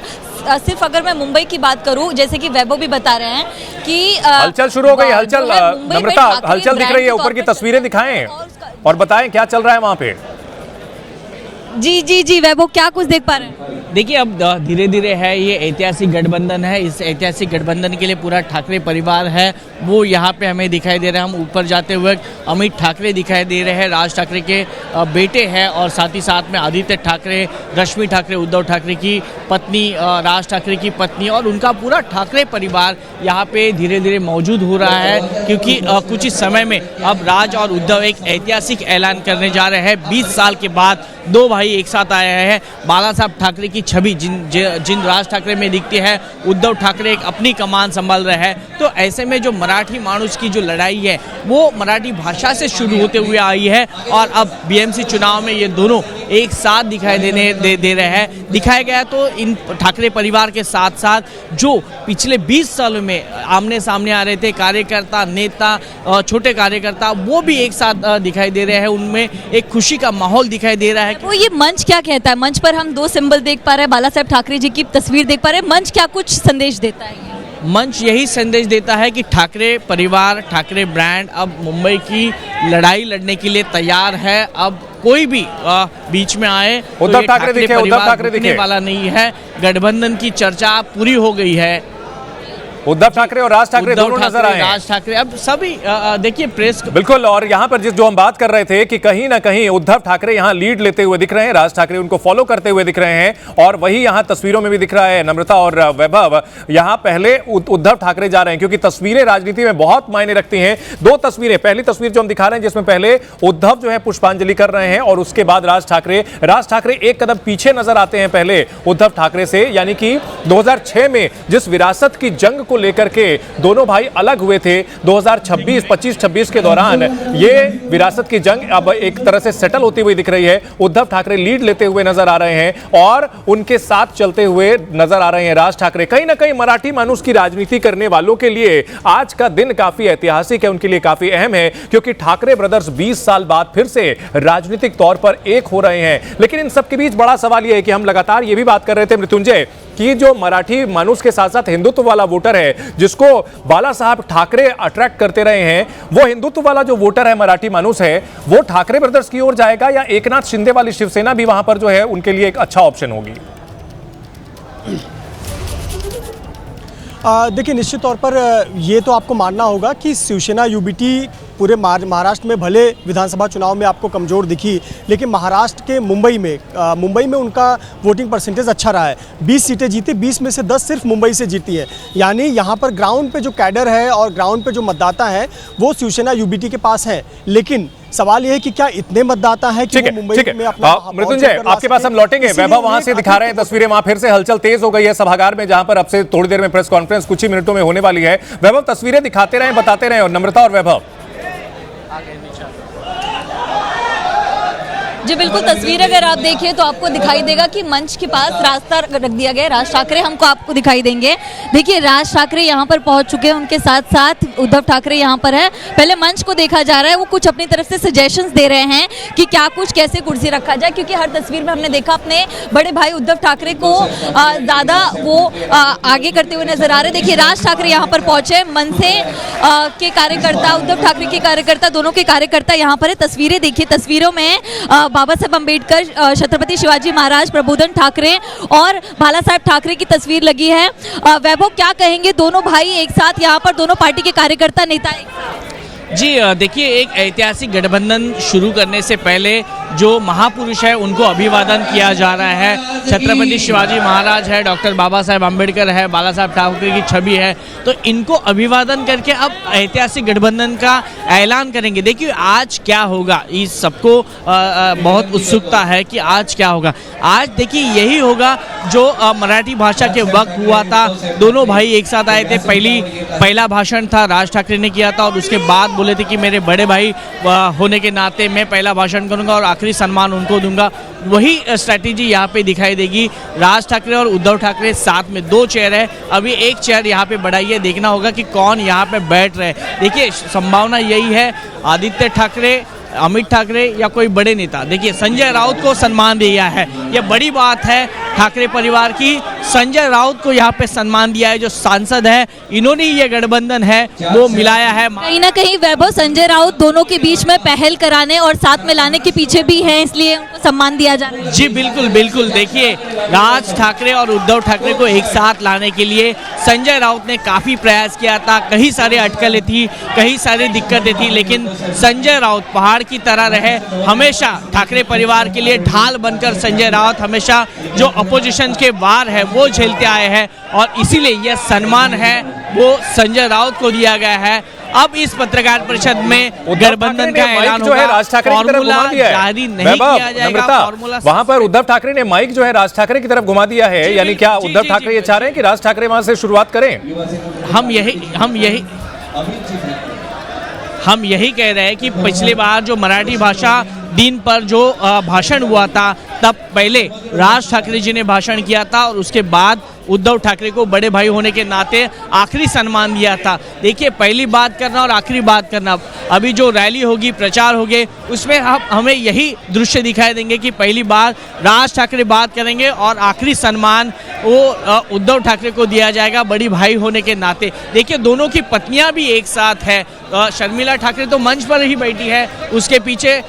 सिर्फ अगर मैं मुंबई की बात करूँ, जैसे कि वैभव भी बता रहे हैं कि हलचल शुरू हो गई। हलचल, नम्रता, हलचल दिख रही है, ऊपर की तस्वीरें दिखाएं और बताएं क्या चल रहा है वहां पे। जी वैभव, क्या कुछ देख पा रहे हैं? देखिए, अब धीरे धीरे है ये ऐतिहासिक गठबंधन है। इस ऐतिहासिक गठबंधन के लिए पूरा ठाकरे परिवार है वो यहाँ पे हमें दिखाई दे रहा है। हम ऊपर जाते हुए अमित ठाकरे दिखाई दे रहे हैं, राज ठाकरे के बेटे हैं और साथ ही साथ में आदित्य ठाकरे, रश्मि ठाकरे, उद्धव ठाकरे की पत्नी, राज ठाकरे की पत्नी और उनका पूरा ठाकरे परिवार यहाँ पे धीरे धीरे मौजूद हो रहा है। क्योंकि कुछ ही समय में अब राज और उद्धव एक ऐतिहासिक ऐलान करने जा रहे हैं। 20 साल के बाद दो भाई एक साथ आए हैं। बाला साहब ठाकरे की छवि जिन राज ठाकरे में दिखती है, उद्धव ठाकरे एक अपनी कमान संभाल रहे हैं। तो ऐसे में जो मराठी मानुष की जो लड़ाई है वो मराठी भाषा से शुरू होते हुए आई है और अब बीएमसी चुनाव में ये दोनों एक साथ दिखाई दे रहे हैं। दिखाया गया तो इन ठाकरे परिवार के साथ साथ जो पिछले 20 सालों में आमने सामने आ रहे थे कार्यकर्ता, नेता, छोटे कार्यकर्ता, वो भी एक साथ दिखाई दे रहे हैं। उनमें एक खुशी का माहौल दिखाई दे रहा है। वो ये मंच क्या कहता है? मंच पर हम दो सिंबल देख पा रहे हैं, बाला साहब ठाकरे जी की तस्वीर देख पा रहे हैं। मंच क्या कुछ संदेश देता है? मंच यही संदेश देता है कि ठाकरे परिवार, ठाकरे ब्रांड अब मुंबई की लड़ाई लड़ने के लिए तैयार है। अब कोई भी बीच में आए तो उद्धव ठाकरे दिखे, उद्धव ठाकरे दिखे वाला नहीं है। गठबंधन की चर्चा पूरी हो गई है। उद्धव ठाकरे और राज ठाकरे दोनों नजर आए। राज ठाकरे अब सभी देखिए प्रेस बिल्कुल। और यहाँ पर जो हम बात कर रहे थे कि कहीं ना कहीं उद्धव ठाकरे यहाँ लीड लेते हुए दिख रहे हैं, राज ठाकरे उनको फॉलो करते हुए दिख रहे हैं और वही यहाँ तस्वीरों में भी दिख रहा है। नम्रता और वैभव, यहाँ पहले उद्धव ठाकरे जा रहे हैं क्योंकि तस्वीरें राजनीति में बहुत मायने रखती हैं। दो तस्वीरें, पहली तस्वीर जो हम दिखा रहे हैं जिसमें पहले उद्धव जो है पुष्पांजलि कर रहे हैं और उसके बाद राज ठाकरे एक कदम पीछे नजर आते हैं पहले उद्धव ठाकरे से। यानी कि 2006 में जिस विरासत की जंग को लेकर के दोनों भाई अलग हुए थे, 2025-26 के दौरान ये विरासत की जंग अब एक तरह से सेटल होती हुई दिख रही है। उद्धव ठाकरे लीड लेते हुए नजर आ रहे हैं और उनके साथ चलते हुए नजर आ रहे हैं राज ठाकरे। कहीं ना कहीं मराठी मानुष की राजनीति करने वालों के लिए आज का दिन काफी ऐतिहासिक है, उनके लिए काफी अहम है क्योंकि ठाकरे ब्रदर्स 20 साल बाद फिर से राजनीतिक तौर पर एक हो रहे हैं। लेकिन इन सबके बीच बड़ा सवाल यह है कि हम लगातार ये भी बात कर रहे थे मृत्युंजय कि जो मराठी मानुष के साथ साथ हिंदुत्व वाला वोटर है जिसको बाला साहब ठाकरे अट्रैक्ट करते रहे हैं, वो हिंदुत्व वाला जो वोटर है, मराठी मानुष है, वो ठाकरे ब्रदर्स की ओर जाएगा या एकनाथ शिंदे वाली शिवसेना भी वहां पर जो है उनके लिए एक अच्छा ऑप्शन होगी? देखिए, निश्चित तौर पर ये तो आपको मानना होगा कि शिवसेना यूबीटी पूरे महाराष्ट्र में भले विधानसभा चुनाव में आपको कमज़ोर दिखी, लेकिन महाराष्ट्र के मुंबई में उनका वोटिंग परसेंटेज अच्छा रहा है। 20 सीटें जीती, 20 में से 10 सिर्फ मुंबई से जीती है। यानी यहाँ पर ग्राउंड पे जो कैडर है और ग्राउंड पे जो मतदाता है वो शिवसेना यूबीटी के पास है। लेकिन सवाल यह है कि क्या इतने मतदाता है कि वो मुंबई में अपना मृत्युंजय, आपके पास हम लौटेंगे। वैभव वहां से दिखा रहे हैं तस्वीरें, वहां फिर से हलचल तेज हो गई है सभागार में जहां पर अब से थोड़ी देर में प्रेस कॉन्फ्रेंस कुछ ही मिनटों में होने वाली है। वैभव, तस्वीरें दिखाते रहे, बताते रहे। और नम्रता और वैभव जी बिल्कुल, तस्वीर अगर आप देखिए तो आपको दिखाई देगा कि मंच के पास रास्ता रख दिया गया है। राज ठाकरे हमको आपको दिखाई देंगे। देखिए, राज ठाकरे यहाँ पर पहुँच चुके हैं, उनके साथ साथ उद्धव ठाकरे यहाँ पर है। पहले मंच को देखा जा रहा है, वो कुछ अपनी तरफ से सजेशंस दे रहे हैं कि क्या कुछ कैसे कुर्सी रखा जाए, क्योंकि हर तस्वीर में हमने देखा अपने बड़े भाई उद्धव ठाकरे को ज़्यादा वो आगे करते हुए नजर आ रहे हैं। देखिए, राज ठाकरे यहाँ पर पहुँचे, मनसे के कार्यकर्ता, उद्धव ठाकरे के कार्यकर्ता, दोनों के कार्यकर्ता यहाँ पर है। तस्वीरें देखिए, तस्वीरों में बाबा साहब अम्बेडकर, छत्रपति शिवाजी महाराज, प्रबोधन ठाकरे और बाला साहब ठाकरे की तस्वीर लगी है। वैभव, क्या कहेंगे, दोनों भाई एक साथ यहाँ पर, दोनों पार्टी के कार्यकर्ता, नेता एक साथ? जी देखिए, एक ऐतिहासिक गठबंधन शुरू करने से पहले जो महापुरुष है उनको अभिवादन किया जा रहा है। छत्रपति शिवाजी महाराज है, डॉक्टर बाबा साहेब अम्बेडकर है, बाला साहब ठाकरे की छवि है, तो इनको अभिवादन करके अब ऐतिहासिक गठबंधन का ऐलान करेंगे। देखिए आज क्या होगा, इस सबको बहुत उत्सुकता है कि आज क्या होगा। आज देखिए यही होगा जो मराठी भाषा के वक्त हुआ था, दोनों भाई एक साथ आए थे। पहला भाषण था राज ठाकरे ने किया था और उसके बाद बोले थे कि मेरे बड़े भाई होने के नाते मैं पहला भाषण करूंगा और आखिरी सम्मान उनको दूंगा। वही स्ट्रैटेजी यहाँ पे दिखाई देगी। राज ठाकरे और उद्धव ठाकरे साथ में 2 चेयर है, अभी एक चेयर यहाँ पे बढ़ाई है, देखना होगा कि कौन यहाँ पे बैठ रहे। देखिए संभावना यही है आदित्य ठाकरे, अमित ठाकरे या कोई बड़े नेता। देखिए संजय राउत को सम्मान दिया है, यह बड़ी बात है ठाकरे परिवार की। संजय राउत को यहाँ पे सम्मान दिया है, जो सांसद है, इन्होंने ये गठबंधन है वो मिलाया है। कहीं ना कहीं वैभव संजय राउत दोनों के बीच में पहल कराने और साथ में लाने के पीछे भी हैं, इसलिए उनको सम्मान दिया जा रहा है। जी बिल्कुल बिल्कुल। देखिए राज ठाकरे और उद्धव ठाकरे को एक साथ लाने के लिए संजय राउत ने काफ़ी प्रयास किया था, कई सारे अटकलें थी, कई सारी दिक्कतें थी, लेकिन संजय राउत पहाड़ की तरह रहे। हमेशा ठाकरे परिवार के लिए ढाल बनकर संजय राउत हमेशा जो अपोजिशन के वार है वो झेलते आए हैं और इसीलिए यह सम्मान है वो संजय राउत को दिया गया है। अब इस पत्रकार परिषद में गठबंधन का ऐलान जो है होगा, राज ठाकरे की तरफ घुमा दिया है। जारी नहीं किया जाएगा फॉर्मूला। वहां पर उद्धव ठाकरे ने माइक जो है राज ठाकरे की तरफ घुमा दिया है, यानी क्या उद्धव ठाकरे ये चाह रहे हैं कि राज ठाकरे वहां से शुरुआत करें? हम यही कह रहे हैं कि पिछली बार जो मराठी भाषा दिन पर जो भाषण हुआ था, तब पहले राज ठाकरे जी ने भाषण किया था और उसके बाद उद्धव ठाकरे को बड़े भाई होने के नाते आखिरी सम्मान दिया था। देखिए पहली बात करना और आखिरी बात करना, अभी जो रैली होगी, प्रचार होगे, उसमें हमें यही दृश्य दिखाई देंगे कि पहली बार राज ठाकरे बात करेंगे और आखिरी सम्मान वो उद्धव ठाकरे को दिया जाएगा बड़ी भाई होने के नाते। देखिए दोनों की पत्नियां भी एक साथ है, शर्मिला ठाकरे तो मंच पर ही बैठी है, उसके पीछे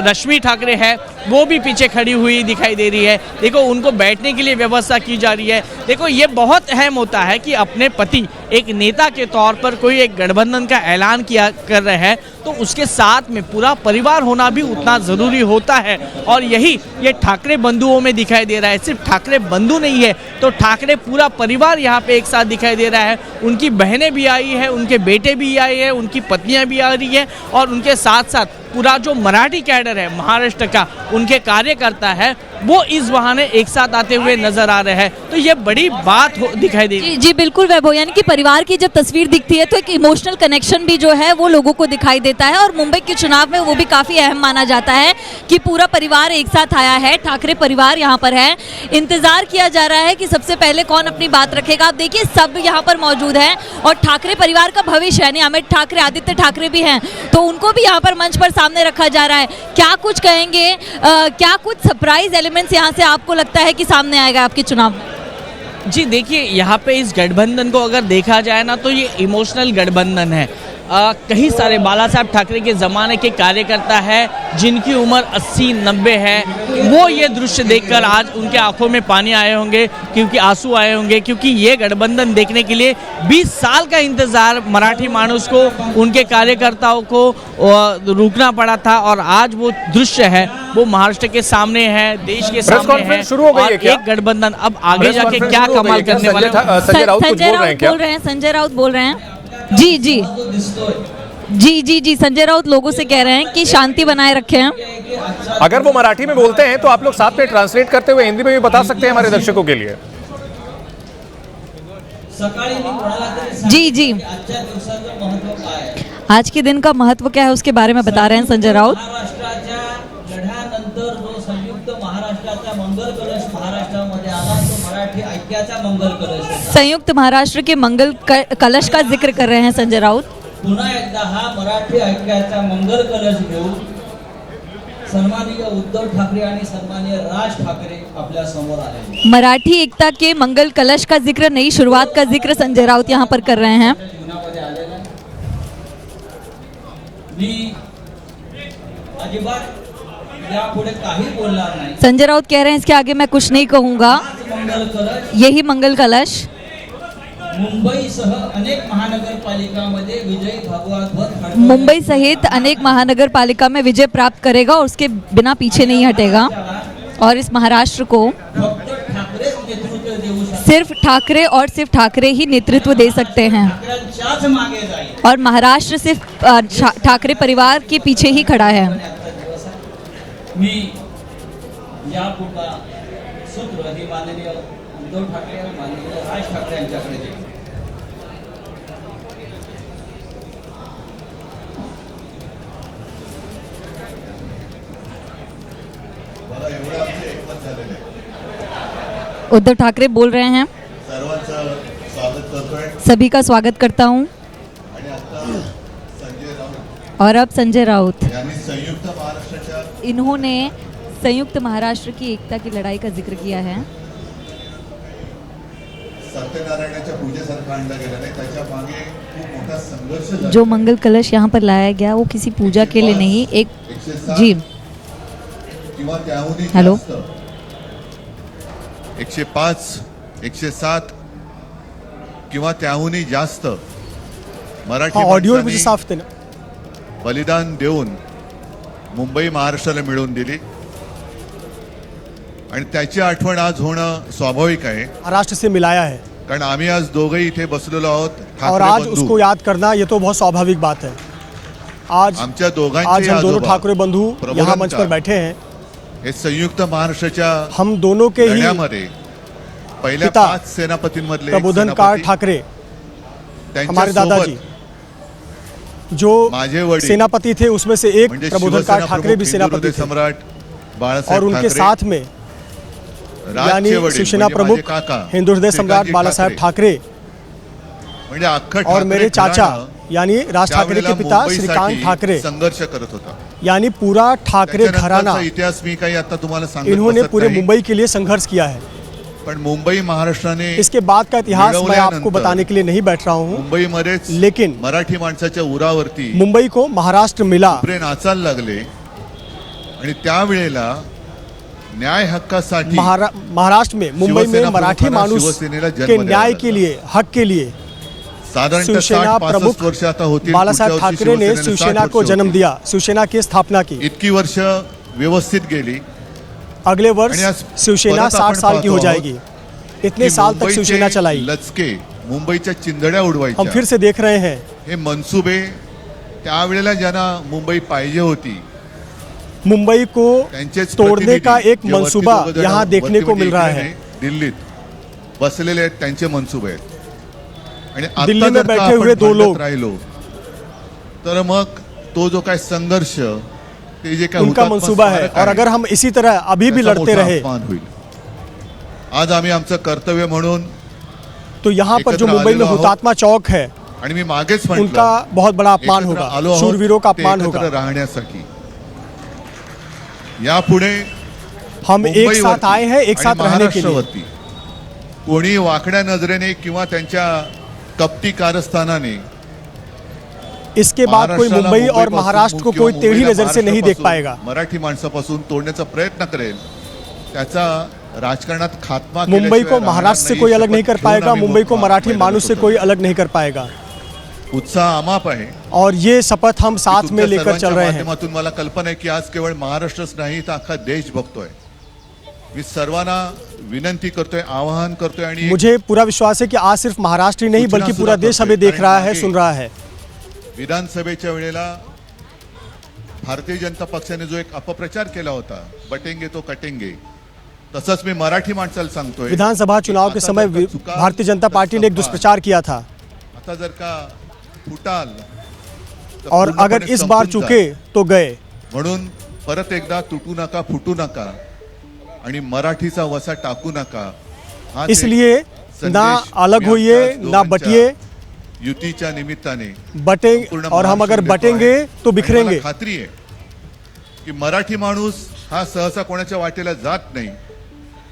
रश्मि ठाकरे है, वो भी पीछे खड़ी हुई दिखाई दे रही है। देखो उनको बैठने के लिए व्यवस्था की जा रही है। देखो ये बहुत अहम होता है कि अपने पति एक नेता के तौर पर कोई एक गठबंधन का ऐलान कर रहे हैं तो उसके साथ में पूरा परिवार होना भी उतना ज़रूरी होता है और यही ये ठाकरे बंधुओं में दिखाई दे रहा है। सिर्फ ठाकरे बंधु नहीं है तो ठाकरे पूरा परिवार यहाँ पे एक साथ दिखाई दे रहा है। उनकी बहनें भी आई है, उनके बेटे भी आए हैं, उनकी पत्नियाँ भी आ रही है और उनके साथ साथ पूरा जो मराठी कैडर है महाराष्ट्र का, उनके कार्यकर्ता है, वो इस बहाने एक साथ आते हुए नजर आ रहे हैं। तो ये बड़ी बात दिखाई दे रही है। जी बिल्कुल वैभव, यानी कि परिवार की जब तस्वीर दिखती है तो एक इमोशनल कनेक्शन भी जो है वो लोगों को दिखाई देता है और मुंबई के चुनाव में वो भी काफ़ी अहम माना जाता है कि पूरा परिवार एक साथ आया है, ठाकरे परिवार यहाँ पर है। इंतजार किया जा रहा है कि सबसे पहले कौन अपनी बात रखेगा। आप देखिए सब यहाँ पर मौजूद है और ठाकरे परिवार का भविष्य यानी अमित ठाकरे, आदित्य ठाकरे भी हैं, तो उनको भी यहाँ पर मंच पर सामने रखा जा रहा है। क्या कुछ कहेंगे, क्या कुछ सरप्राइज एलिमेंट्स यहाँ से आपको लगता है कि सामने आएगा आपके चुनाव में? जी देखिए यहाँ पे इस गठबंधन को अगर देखा जाए ना तो ये इमोशनल गठबंधन है। कई सारे बाला साहब ठाकरे के ज़माने के कार्यकर्ता है जिनकी उम्र 80-90 है, वो ये दृश्य देखकर आज उनके आंखों में पानी आए होंगे, क्योंकि आंसू आए होंगे, क्योंकि ये गठबंधन देखने के लिए 20 साल का इंतज़ार मराठी मानुस को, उनके कार्यकर्ताओं को रुकना पड़ा था और आज वो दृश्य है वो महाराष्ट्र के सामने है, देश के सामने है। शुरू हो गई है क्या? एक गठबंधन अब आगे जाके क्या कमाल करने वाला है। संजय राउत कुछ बोल रहे हैं क्या? संजय राउत बोल रहे हैं। जी जी जी जी जी संजय राउत लोगों से कह रहे हैं कि शांति बनाए रखें। अगर वो मराठी में बोलते हैं तो आप लोग साथ में ट्रांसलेट करते हुए हिंदी में भी बता सकते हैं हमारे दर्शकों के लिए। जी जी आज के दिन का महत्व क्या है उसके बारे में बता रहे हैं संजय राउत। संयुक्त महाराष्ट्र के मंगल कलश का जिक्र कर रहे हैं संजय राउत। पुन्हा एकदा हा मराठी ऐक्याचा मंगल कलश घेऊन सन्माननीय उद्धव ठाकरे आणि सन्माननीय राज ठाकरे आपल्या समोर आले। मराठी एकता के मंगल कलश का जिक्र, नई शुरुआत का जिक्र संजय राउत यहाँ पर कर रहे हैं। संजय राउत कह रहे हैं इसके आगे मैं कुछ नहीं कहूँगा। यही मंगल कलश मुंबई सहित अनेक महानगरपालिका में विजय प्राप्त करेगा और उसके बिना पीछे नहीं हटेगा और इस महाराष्ट्र को सिर्फ ठाकरे और सिर्फ ठाकरे ही नेतृत्व दे सकते हैं और महाराष्ट्र सिर्फ ठाकरे परिवार के पीछे ही खड़ा है। प्रति माननीय उद्धव ठाकरे आणि माननीय राज ठाकरे यांच्याकडे देतो. उद्धव ठाकरे बोल रहे हैं, सभी का स्वागत करता हूं. और अब संजय राउत, इन्होंने संयुक्त महाराष्ट्र की एकता की लड़ाई का जिक्र किया है. सत्यनारायणाच्या पूजेसारखं आणलं गेलं नाही, त्याच्या मागे खूप मोठा संघर्ष झाला. जो मंगल कलश यहाँ पर लाया गया वो किसी पूजा के लिए नहीं, एक जी किंवा त्याहूनही हेलो. जास्त 105 107 किंवा त्याहूनही जास्त मराठी ऑडियो मुझे माणसांनी साफ देना. बलिदान देऊन मुंबई महाराष्ट्राला मिळवून दिली आणि त्याची आठवण आज होणं स्वाभाविक आहे. महाराष्ट्र से मिलाया है कारण आम्ही आज दोघंही इथे बसलेलो आहोत. और ठाकरे आज बंधू. उसको याद करना ये तो बहुत स्वाभाविक बात है. आज आमच्या दोघांचे आज हम दोनों आजोबा ठाकरे बंधु यहाँ मंच पर बैठे हैं. हे संयुक्त महाराष्ट्राच्या हम दोनों के ही लढ्यामध्ये पहिल्या पिता 5 सेनापतींमधले एक प्रबोधनकार सेनापती, ठाकरे त्यांच्या हमारे दादाजी सोबत जो माझे वडील सेनापति थे उसमें से एक म्हणजे प्रबोधनकार शिवसेना ठाकरे भी प्रमुख, सेनापति हिंदू थे. सम्राट और बाळासाहेब उनके ठाकरे, साथ में राजचे यानी वडील शिवसेना म्हणजे प्रमुख माझे काका, हिंदू हृदय सम्राट श्रीकांतजी बाला ठाकरे. ठाकरे म्हणजे अख्खं और ठाकरे मेरे चाचा घराणं यानी राज ठाकरे के त्यावेळेला पिता मुंबईसाठी श्रीकांत ठाकरे संघर्ष करत होता. यानी पूरा ठाकरे त्याच्यानंतरचा घराना इतिहास मी काही आता तुम्हाला सांगत इन्होंने बसत पूरे नाही. मुंबई के लिए संघर्ष किया है. पण मुंबई महाराष्ट्राने इसके बाद का इतिहास मैं आपको मिळवल्यानंतर बताने के लिए नहीं बैठ रहा हूँ. मुंबईमध्येच लेकिन मराठी माणसाच्या उरावरती मुंबई को महाराष्ट्र मिला. उपरे नाचायला लागले आणि त्यावेळेला न्याय हक्कासाठी महाराष्ट्र में मुंबई में शिवसेना मराठी प्रमुखांना मानुस शिवसेनेला जन्म के द्यावा न्याय लागला. के लिए हक के लिए साधारणतः शिवसेना 60-65 प्रमुख वर्ष आता होतील. बालासाहेब पुढच्या वर्षी ठाकरे ने शिवसेनेला 60 शिवसेना को वर्ष जन्म होतील. दिया, शिवसेना की स्थापना की. इतकी वर्ष व्यवस्थित गेली. अगले वर्ष आणि आज शिवसेना परत 60 आपण साल की हो पाहतो जाएगी. इतने की साल तक मुंबईचे शिवसेना चलाई. लचके मुंबईच्या चिंधड्या हम उडवायच्या फिर से देख रहे हैं हे मनसुबे त्यावेळेला ज्यांना मुंबई पाहिजे होती मुंबई को त्यांचेच तोड़ने प्रतिनिधी का एक जे वरती मंसूबा दोघं जण यहाँ देखने वरती को म्हणजे मिल रहा इकडे है. नाही, दिल्लीत बसलेले आहेत त्यांचे मनसुबे आहेत. आणि आता दिल्ली में जर का बैठे आपण हुए दो भांडत लोग. राहिलो तर मग तो जो काय संघर्ष ते जे काय उनका हुतात्मा मंसूबा है. स्मारक और आहे, अगर हम इसी तरह अभी भी त्याचा लड़ते मोठा रहे अपमान होईल. आज आम्ही आमचं कर्तव्य म्हणून तो यहाँ पर जो एकत्र मुंबई में आलेलो आहोत. हुतात्मा चौक है आणि मी मागेच उनका बहुत बड़ा अपमान एकत्र होगा, आलो आहोत शूरवीरों का ते अपमान एकत्र होगा. राहण्यासाठी यापुढे हम एक साथ मुंबईवरती आए हैं एक आणि साथ रहने के लिए. महाराष्ट्रावरती कोणी वाकड्या नजरेने किंवा त्यांच्या कपटी कारस्थानाने इसके बाद कोई महाराष्ट्राला मुंबई और मुंबईपासून महाराष्ट्र को किंवा कोई टेढ़ी मुंबईला नजर से नहीं देख महाराष्ट्रापासून, पाएगा. मराठी माणसापासून तोडण्याचा प्रयत्न करेल त्याचा राजकारणात खात्मा मुंबई केल्याशिवाय को राहणार महाराष्ट्र से नाही. कोई अलग नहीं शपथ कर घेऊन पाएगा, आम्ही मुंबई को मराठी मैदानात मानुस से उतरतो. कोई अलग नहीं कर पाएगा. उत्साह अमाप आहे. और ये शपथ हम साथ में तुमच्या लेकर सर्वांच्या चल रहे हैं. माध्यमातून मला कल्पना आहे की आज केवळ महाराष्ट्रच नाही तर अख्खा देश बघतोय. मी सर्वांना विनंती करतोय, आवाहन करतोय आणि मुझे पूरा विश्वास है कि आज सिर्फ महाराष्ट्र ही नहीं सूचना बल्कि पूरा सुद्धा देश करतोय. हमें देख रहा है, आणि सुन रहा है. विधानसभेच्या वेळेला भारतीय जनता पक्षाने जो एक अपप्रचार केला होता, बटेंगे तो कटेंगे, तसंच मी मराठी माणसाला सांगतोय विधानसभा चुनाव के आता समय जर का चुकाल, भारतीय जनता तर पार्टी ने एक संपाल. दुष्प्रचार किया था. आता जर का फुटाल तर और पूर्णपणे अगर इस बार संपून चुके जाल. तो गए. म्हणून परत एकदा तुटू नका, फुटू नका आणि मराठीचा वसा टाकू नका. हाच एक इसलिए संदेश ना अलग मी होइए, आमच्या ना दोघांच्या बटिए, युतीच्या निमित्ताने बटेंगे. पूर्ण और हम अगर महाराष्ट्र बटेंगे देतो आहे. तो आणि बिखरेंगे. मला खात्री आहे की मराठी माणूस हा सहसा कोणाच्या वाटेला जात नाही,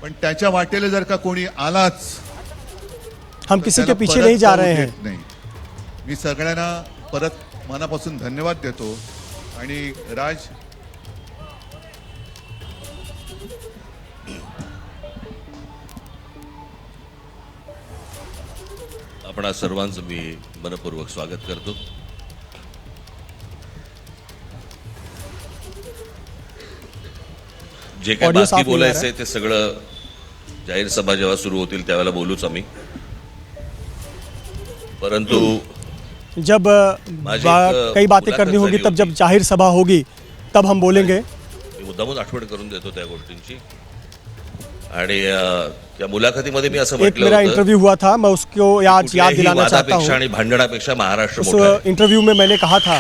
पण त्याच्या वाटेला जर का कोणी आलाच हम तर किसी के त्याला पीछे परत नहीं जा जाऊ रहे हैं. देत नाही. मी सगळ्यांना परत मनापासून धन्यवाद देतो. आणि राज, आपण सर्वांचं मी मनपूर्वक स्वागत करतो. जे काही ऑडिओ साफ बाकी नाही आ रहा बोलायचंय ते सगळं जाहीर सभा जेव्हा सुरू होतील त्यावेळेला बोलूच आम्ही. परंतु जब माझी एक कई बातें मुलाखत करनी होगी झाली तब जब होती. जाहिर सभा होगी तब हम बोलेंगे. मी मुद्दामून आठवण करून देतो त्या गोष्टींची. आणि त्या मुलाखतीमध्ये मी असं एक म्हटलं मेरा होतं इंटरव्यू हुआ था, मैं उसको आज याद कुठल्याही दिलाना चाहता वादापेक्षा हूँ। आणि भांडणापेक्षा महाराष्ट्र उस मोठा आहे. इंटरव्यू में मैंने कहा था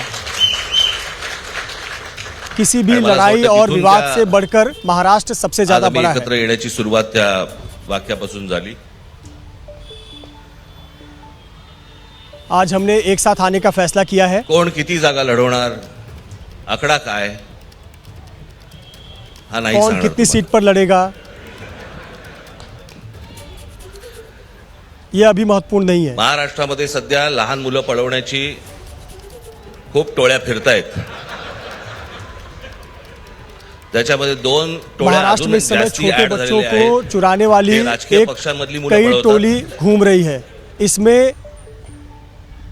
किसी भी आणि मला असं लड़ाई वाटतं और तिथून विवाद त्या- से बढ़कर महाराष्ट्र सबसे आज ज्यादा आम्ही बड़ा एकत्र है। येण्याची सुरुवात त्या वाक्यापासून झाली. आज हमने एक साथ आने का फैसला किया है। कोण किती जागा लढवणार, आकडा काय हा नाही कौन सांगणार कितनी तुम्हाला. सीट पर लड़ेगा ये अभी महत्वपूर्ण नहीं है। महाराष्ट्रामध्ये सध्या लहान मुलं पळवण्याची खूप टोळ्या फिरतायत. त्याच्यामध्ये 2 टोळ्या महाराष्ट्र अजून में इस समय जास्ती छोटे ऍड बच्चों झालेल्या को आहेत. चुराने वाली ते राजकीय एक पक्षांमधली मुलं कई पळवतात. टोली घूम रही है। इसमें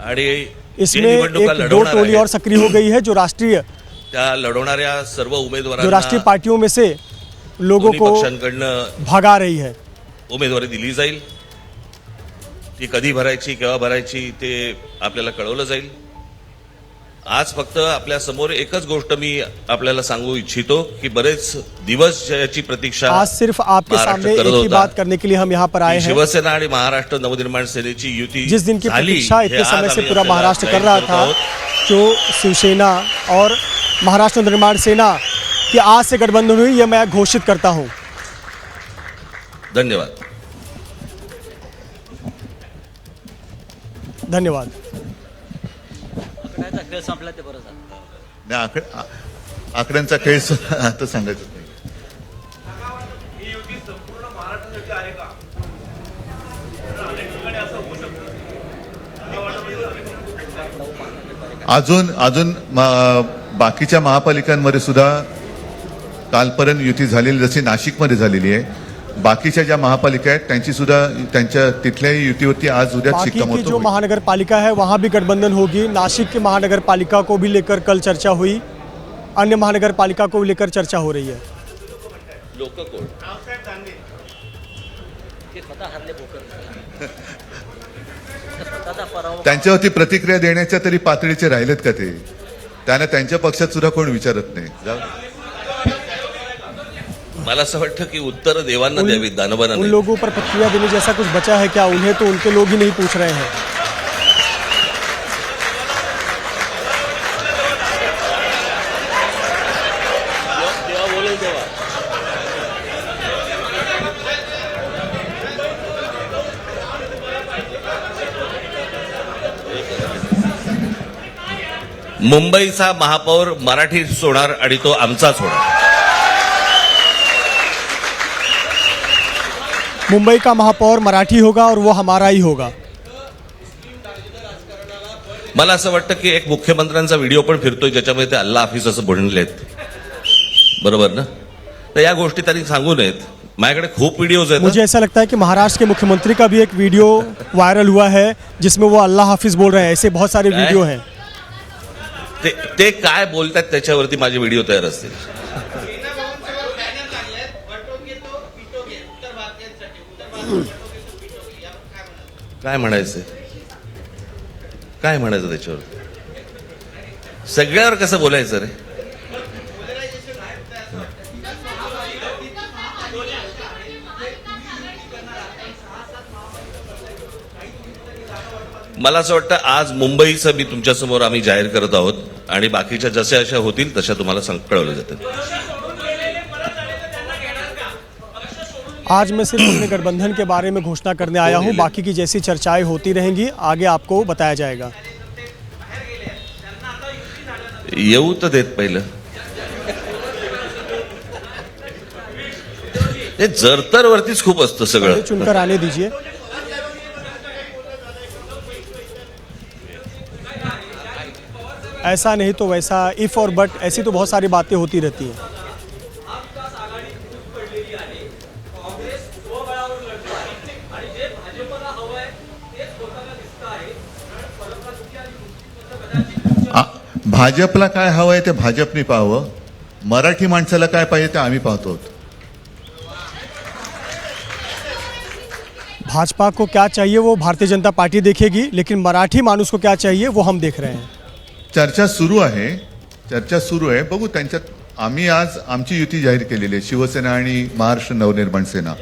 आणि इसमें जे निवडणुका एक 2 लढवणार टोली आहेत, और सक्रिय हो गई है जो राष्ट्रीय लढवणाऱ्या सर्व उमेदवारांना राष्ट्रीय पार्टियों में से लोगों दोन्ही को पक्षांकडनं भगा रही है। उमेदवारी दिली जाईल. ती कधी भरायची, केव्हा भरायची ते आपल्याला कळवलं जाईल. आज फक्त आपल्या समोर एकच गोष्ट मी आपल्याला सांगू इच्छितो की बरेच दिवस याची प्रतीक्षा आज सिर्फ आपके महाराष्ट्र सामने करत एक ही होता. बात करने के लिए हम यहाँ पर आए की हैं। शिवसेना आणि महाराष्ट्र नवनिर्माण सेनेची युती जिस दिन की झाली, प्रतीक्षा हे इतने आज समय से आम्ही पूरा आपल्याला महाराष्ट्र कर जाहीर रहा करत था, आहोत. जो शिवसेना और महाराष्ट्र निर्माण सेना की आज से गठबंधन हुई, ये मैं घोषित करता हूँ। धन्यवाद. धन्यवाद। खेळ संपला ते बरं झालं. नाही, आकड्यांचा खेळ आता सांगायचं नाही. अजून बाकीच्या महापालिकांमध्ये सुद्धा कालपर्यंत युती झालेली, जशी नाशिकमध्ये झालेली आहे, बाकीच्या ज्या महापालिका आहेत त्यांची सुद्धा त्यांच्या तिथल्याही युतीवरती आज उद्या बाकी की शिक्कामोर्तब जो होईल. महानगर पालिका है वहाँ भी गठबंधन होगी। नासिक की महानगर पालिका को भी लेकर कल चर्चा हुई, अन्य महानगर पालिका को भी लेकर चर्चा हो रही है। लोक कोण त्यांच्यावरती प्रतिक्रिया देण्याच्या तरी पातळीचे राहिलेत का ते? त्यांना त्यांच्या पक्षात सुद्धा कोण विचारत नाही. जाऊ. मला असं वाटतं की उत्तर देवांना द्यावीत, दानवांना उन नाही. लोगों पर प्रतिक्रिया देने जैसा कुछ बचा है क्या? उन्हें तो उनके लोग ही नहीं पूछ रहे हैं। मुंबईचा महापौर मराठीच होणार आणि तो आमचाच होणार. मुंबई का महापौर मराठी होगा और वो हमारा ही होगा। मला असं वाटतं की एक मुख्यमंत्र्यांचा व्हिडिओ पण फिरतोय ज्याच्यामध्ये ते अल्लाह हाफिज असं म्हणलेत, बरोबर ना? तर या गोष्टी त्यांनी सांगू नयेत. माझ्याकडे खूप व्हिडिओज आहेत. मुझे ऐसा लगता है कि महाराष्ट्र के मुख्यमंत्री का भी एक वीडियो वायरल हुआ है जिसमें वो अल्लाह हाफिज बोल रहे हैं। ऐसे बहुत सारे वीडियो हैं। ते काय बोलतात त्याच्यावरती माझे व्हिडिओ तयार असतील. काय म्हणायचं, काय म्हणायचं त्याच्यावर? सगळ्यावर कसं बोलायचं रे? मला असं वाटतं आज मुंबईचं मी तुमच्यासमोर आम्ही जाहीर करत आहोत आणि बाकीच्या जशा अशा होतील तशा तुम्हाला कळवलं जातं. आज मैं सिर्फ अपने गठबंधन के बारे में घोषणा करने आया हूं। बाकी की जैसी चर्चाएं होती रहेंगी, आगे आपको बताया जाएगा। येऊ तर देत पहिलं. हे जरतर वरतीच खूप असतं सगळं. चुनकर आने दीजिए। ऐसा नहीं तो वैसा, इफ और बट, ऐसी तो बहुत सारी बातें होती रहती हैं। भाजपला काय हवंय ते भाजपने पाहावं, मराठी माणसाला काय पाहिजे ते आम्ही पाहतो. भाजपा को क्या चाहिए वो भारतीय जनता पार्टी देखेगी, लेकिन मराठी मानुस को क्या चाहिए वो हम देख रहे हैं। चर्चा सुरू आहे, बघू त्यांच्यात आम्ही आज आमची युती जाहीर केलेली आहे, शिवसेना आणि महाराष्ट्र नवनिर्माण सेना.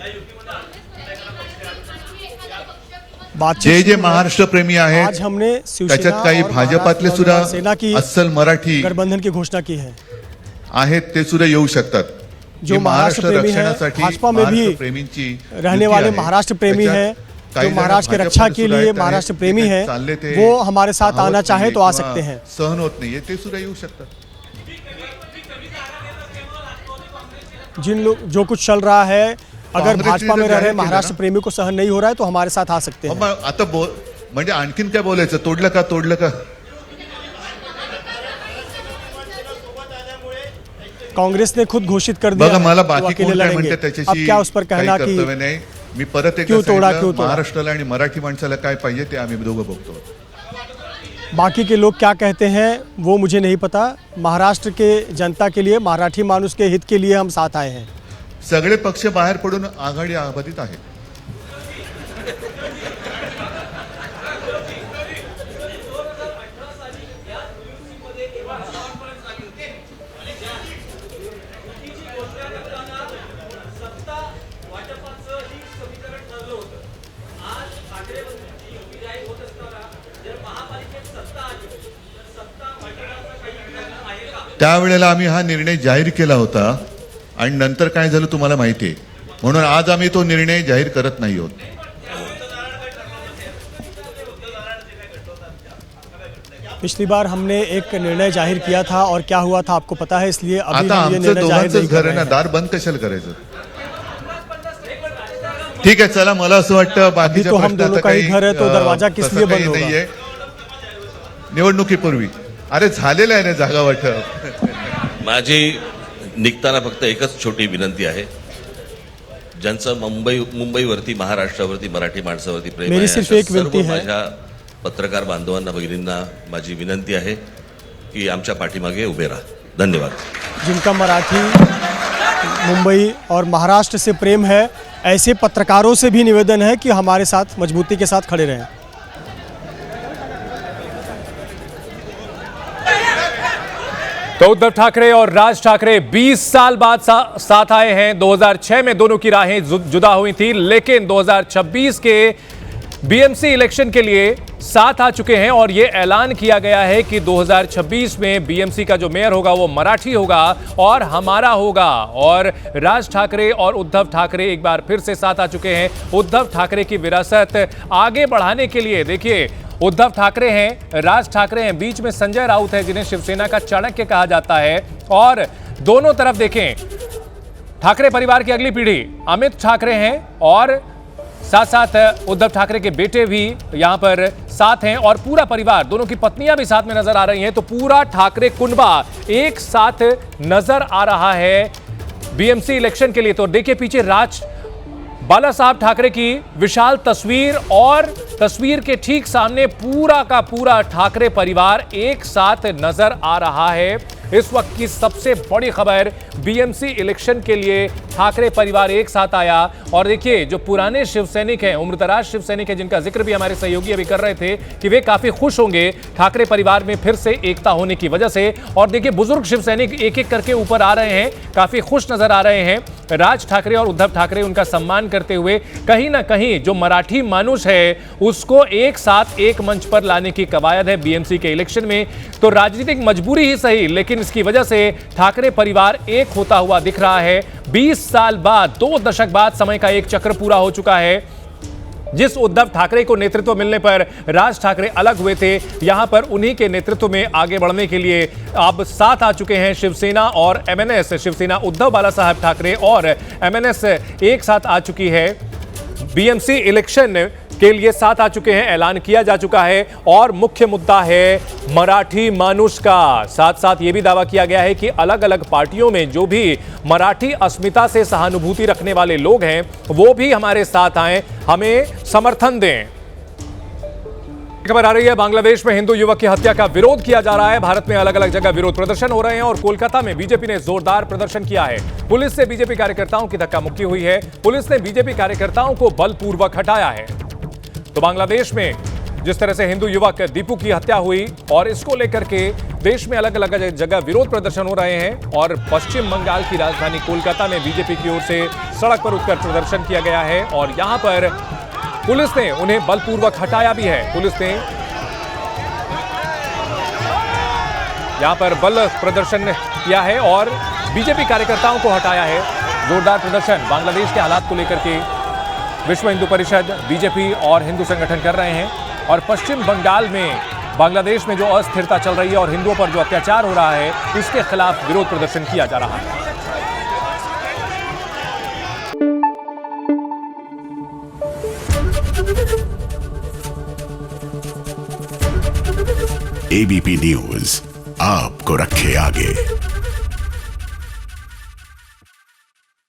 जे जे महाराष्ट्र प्रेमी आहेत आज हमने त्याच्यात काही भाजपातले सुद्धा सेना की अस्सल मराठी गठबंधन की घोषणा की है. आहेत ते सुद्धा येऊ शकतात. जो महाराष्ट्र प्रेमी है, भाजपा में भी प्रेमींची रहने वाले महाराष्ट्र प्रेमी है, जो महाराष्ट्र की रक्षा के लिए महाराष्ट्र प्रेमी है, वो हमारे साथ आना चाहे तो आ सकते हैं. सहन होत नाहीये ते सुद्धा येऊ शकतात. जिन लोग जो कुछ चल रहा है, अगर कांग्रेसने भाजपा में जर रह रहे जाहीर महाराष्ट्र केलं प्रेमी को सहन नहीं हो रहा है तो हमारे साथ आ सकते हैं. मग आता म्हणजे आणखीन काय बोलायचं, तोडलं का कांग्रेस ने खुद घोषित कर दिया बघा मला है कि वो बाकी अकेले कोण काय लड़ेंगे. म्हणते अब त्याच्याशी क्या उस पर काही कहना कि कर्तव्य नाही. मी परत एकदा क्यों तोड़ा, सांगितलं, क्यों तोड़ा? महाराष्ट्राला आणि मराठी माणसाला काय पाहिजे ते आम्ही दोघं बघतो. बाकी के लोग क्या कहते हैं वो मुझे नहीं पता. महाराष्ट्र के जनता के लिए, मराठी मानुस के हित के लिए हम साथ आए हैं. सगळे पक्ष बाहेर पडून आघाडी आबाधित आहेत. त्यावेळेला आम्ही हा निर्णय जाहीर केला होता आणि नंतर काय झालं तुम्हाला माहिती आहे. म्हणून आज आम्ही तो निर्णय जाहीर करत नाही आहोत. पिछली बार हमने एक निर्णय जाहिर किया था और क्या हुआ था आपको पता है, इसलिए अभी आता हम ये आमचं निर्णय जाहिर नहीं दोघांचंच कर घर आहे रहे ना, हैं. दार बंद कशाला करायचं. ठीक आहे, चला मला असं वाटतं बाकीच्या तो हम प्रश्नाचं दोनों का ही काही, घर है, तो दरवाजा किस तसं लिए काही बंद होगा? नाहीये. निवडणुकीपूर्वी अरे झालेलं आहे ना जागा वाटप. माझी निघताना फक्त एकच छोटी विनंती आहे. ज्यांचं मुंबईवरती, महाराष्ट्रावरती, मराठी माणसावरती प्रेम मेरी आहे, सिर्फ अशा एक विनंती सर्व है. माझ्या पत्रकार बांधवांना, भगिनींना माझी विनंती आहे की आमच्या पाठीमागे उभे राहा. धन्यवाद. जिनका मराठी, मुंबई और महाराष्ट्र से प्रेम है, ऐसे पत्रकारों से भी निवेदन है कि हमारे साथ मजबूती के साथ खड़े रहें. तो उद्धव ठाकरे और राज ठाकरे 20 साल बाद साथ आए हैं. 2006 में दोनों की राहें जुदा हुई थी, लेकिन 2026 के बीएमसी इलेक्शन के लिए साथ आ चुके हैं और ये ऐलान किया गया है कि 2026 में बीएमसी का जो मेयर होगा वो मराठी होगा और हमारा होगा. और राज ठाकरे और उद्धव ठाकरे एक बार फिर से साथ आ चुके हैं. उद्धव ठाकरे की विरासत आगे बढ़ाने के लिए, देखिए उद्धव ठाकरे हैं, राज ठाकरे हैं, बीच में संजय राउत है जिन्हें शिवसेना का चाणक्य कहा जाता है. और दोनों तरफ देखें, ठाकरे परिवार की अगली पीढ़ी अमित ठाकरे हैं और साथ साथ उद्धव ठाकरे के बेटे भी यहां पर साथ हैं और पूरा परिवार, दोनों की पत्नियां भी साथ में नजर आ रही हैं. तो पूरा ठाकरे कुनबा एक साथ नजर आ रहा है बीएमसी इलेक्शन के लिए. तो देखिए पीछे राज बाला साहब ठाकरे की विशाल तस्वीर और तस्वीर के ठीक सामने पूरा का पूरा ठाकरे परिवार एक साथ नजर आ रहा है. इस वक्त की सबसे बड़ी खबर, बीएमसी इलेक्शन के लिए ठाकरे परिवार एक साथ आया. और देखिए जो पुराने शिव सैनिक हैं, उम्रदराज शिव सैनिक हैं, जिनका जिक्र भी हमारे सहयोगी अभी कर रहे थे कि वे काफी खुश होंगे ठाकरे परिवार में फिर से एकता होने की वजह से. और देखिए बुजुर्ग शिव सैनिक एक एक करके ऊपर आ रहे हैं, काफी खुश नजर आ रहे हैं. राज ठाकरे और उद्धव ठाकरे उनका सम्मान करते हुए कहीं ना कहीं जो मराठी मानुष है उसको एक साथ एक मंच पर लाने की कवायद है बीएमसी के इलेक्शन में. तो राजनीतिक मजबूरी ही सही, लेकिन इसकी वजह से ठाकरे परिवार एक होता हुआ दिख रहा है. 20 साल बाद, 2 दशक बाद समय का एक चक्र पूरा हो चुका है. जिस उद्धव ठाकरे को नेतृत्व मिलने पर राज ठाकरे अलग हुए थे, यहां पर उन्हीं के नेतृत्व में आगे बढ़ने के लिए अब साथ आ चुके हैं शिवसेना और एमएनएस. शिवसेना उद्धव बाला साहब ठाकरे और एमएनएस एक साथ आ चुकी है. बीएमसी इलेक्शन के लिए साथ आ चुके हैं, ऐलान किया जा चुका है. और मुख्य मुद्दा है मराठी मानुष का. साथ साथ यह भी दावा किया गया है कि अलग अलग पार्टियों में जो भी मराठी अस्मिता से सहानुभूति रखने वाले लोग हैं वो भी हमारे साथ आए, हमें समर्थन दें. खबर आ रही है, बांग्लादेश में हिंदू युवक की हत्या का विरोध किया जा रहा है. भारत में अलग अलग जगह विरोध प्रदर्शन हो रहे हैं और कोलकाता में बीजेपी ने जोरदार प्रदर्शन किया है. पुलिस से बीजेपी कार्यकर्ताओं की धक्का मुक्की हुई है. पुलिस ने बीजेपी कार्यकर्ताओं को बलपूर्वक हटाया है. तो बांग्लादेश में जिस तरह से हिंदू युवक दीपू की हत्या हुई और इसको लेकर के देश में अलग अलग जगह विरोध प्रदर्शन हो रहे हैं और पश्चिम बंगाल की राजधानी कोलकाता में बीजेपी की ओर से सड़क पर उतरकर प्रदर्शन किया गया है और यहां पर पुलिस ने उन्हें बलपूर्वक हटाया भी है। पुलिस ने यहां पर बल प्रदर्शन किया है और बीजेपी कार्यकर्ताओं को हटाया है। जोरदार प्रदर्शन बांग्लादेश के हालात को लेकर के विश्व हिंदू परिषद, बीजेपी और हिंदू संगठन कर रहे हैं और पश्चिम बंगाल में बांग्लादेश में जो अस्थिरता चल रही है और हिंदुओं पर जो अत्याचार हो रहा है इसके खिलाफ विरोध प्रदर्शन किया जा रहा है। एबीपी न्यूज आपको रखे आगे।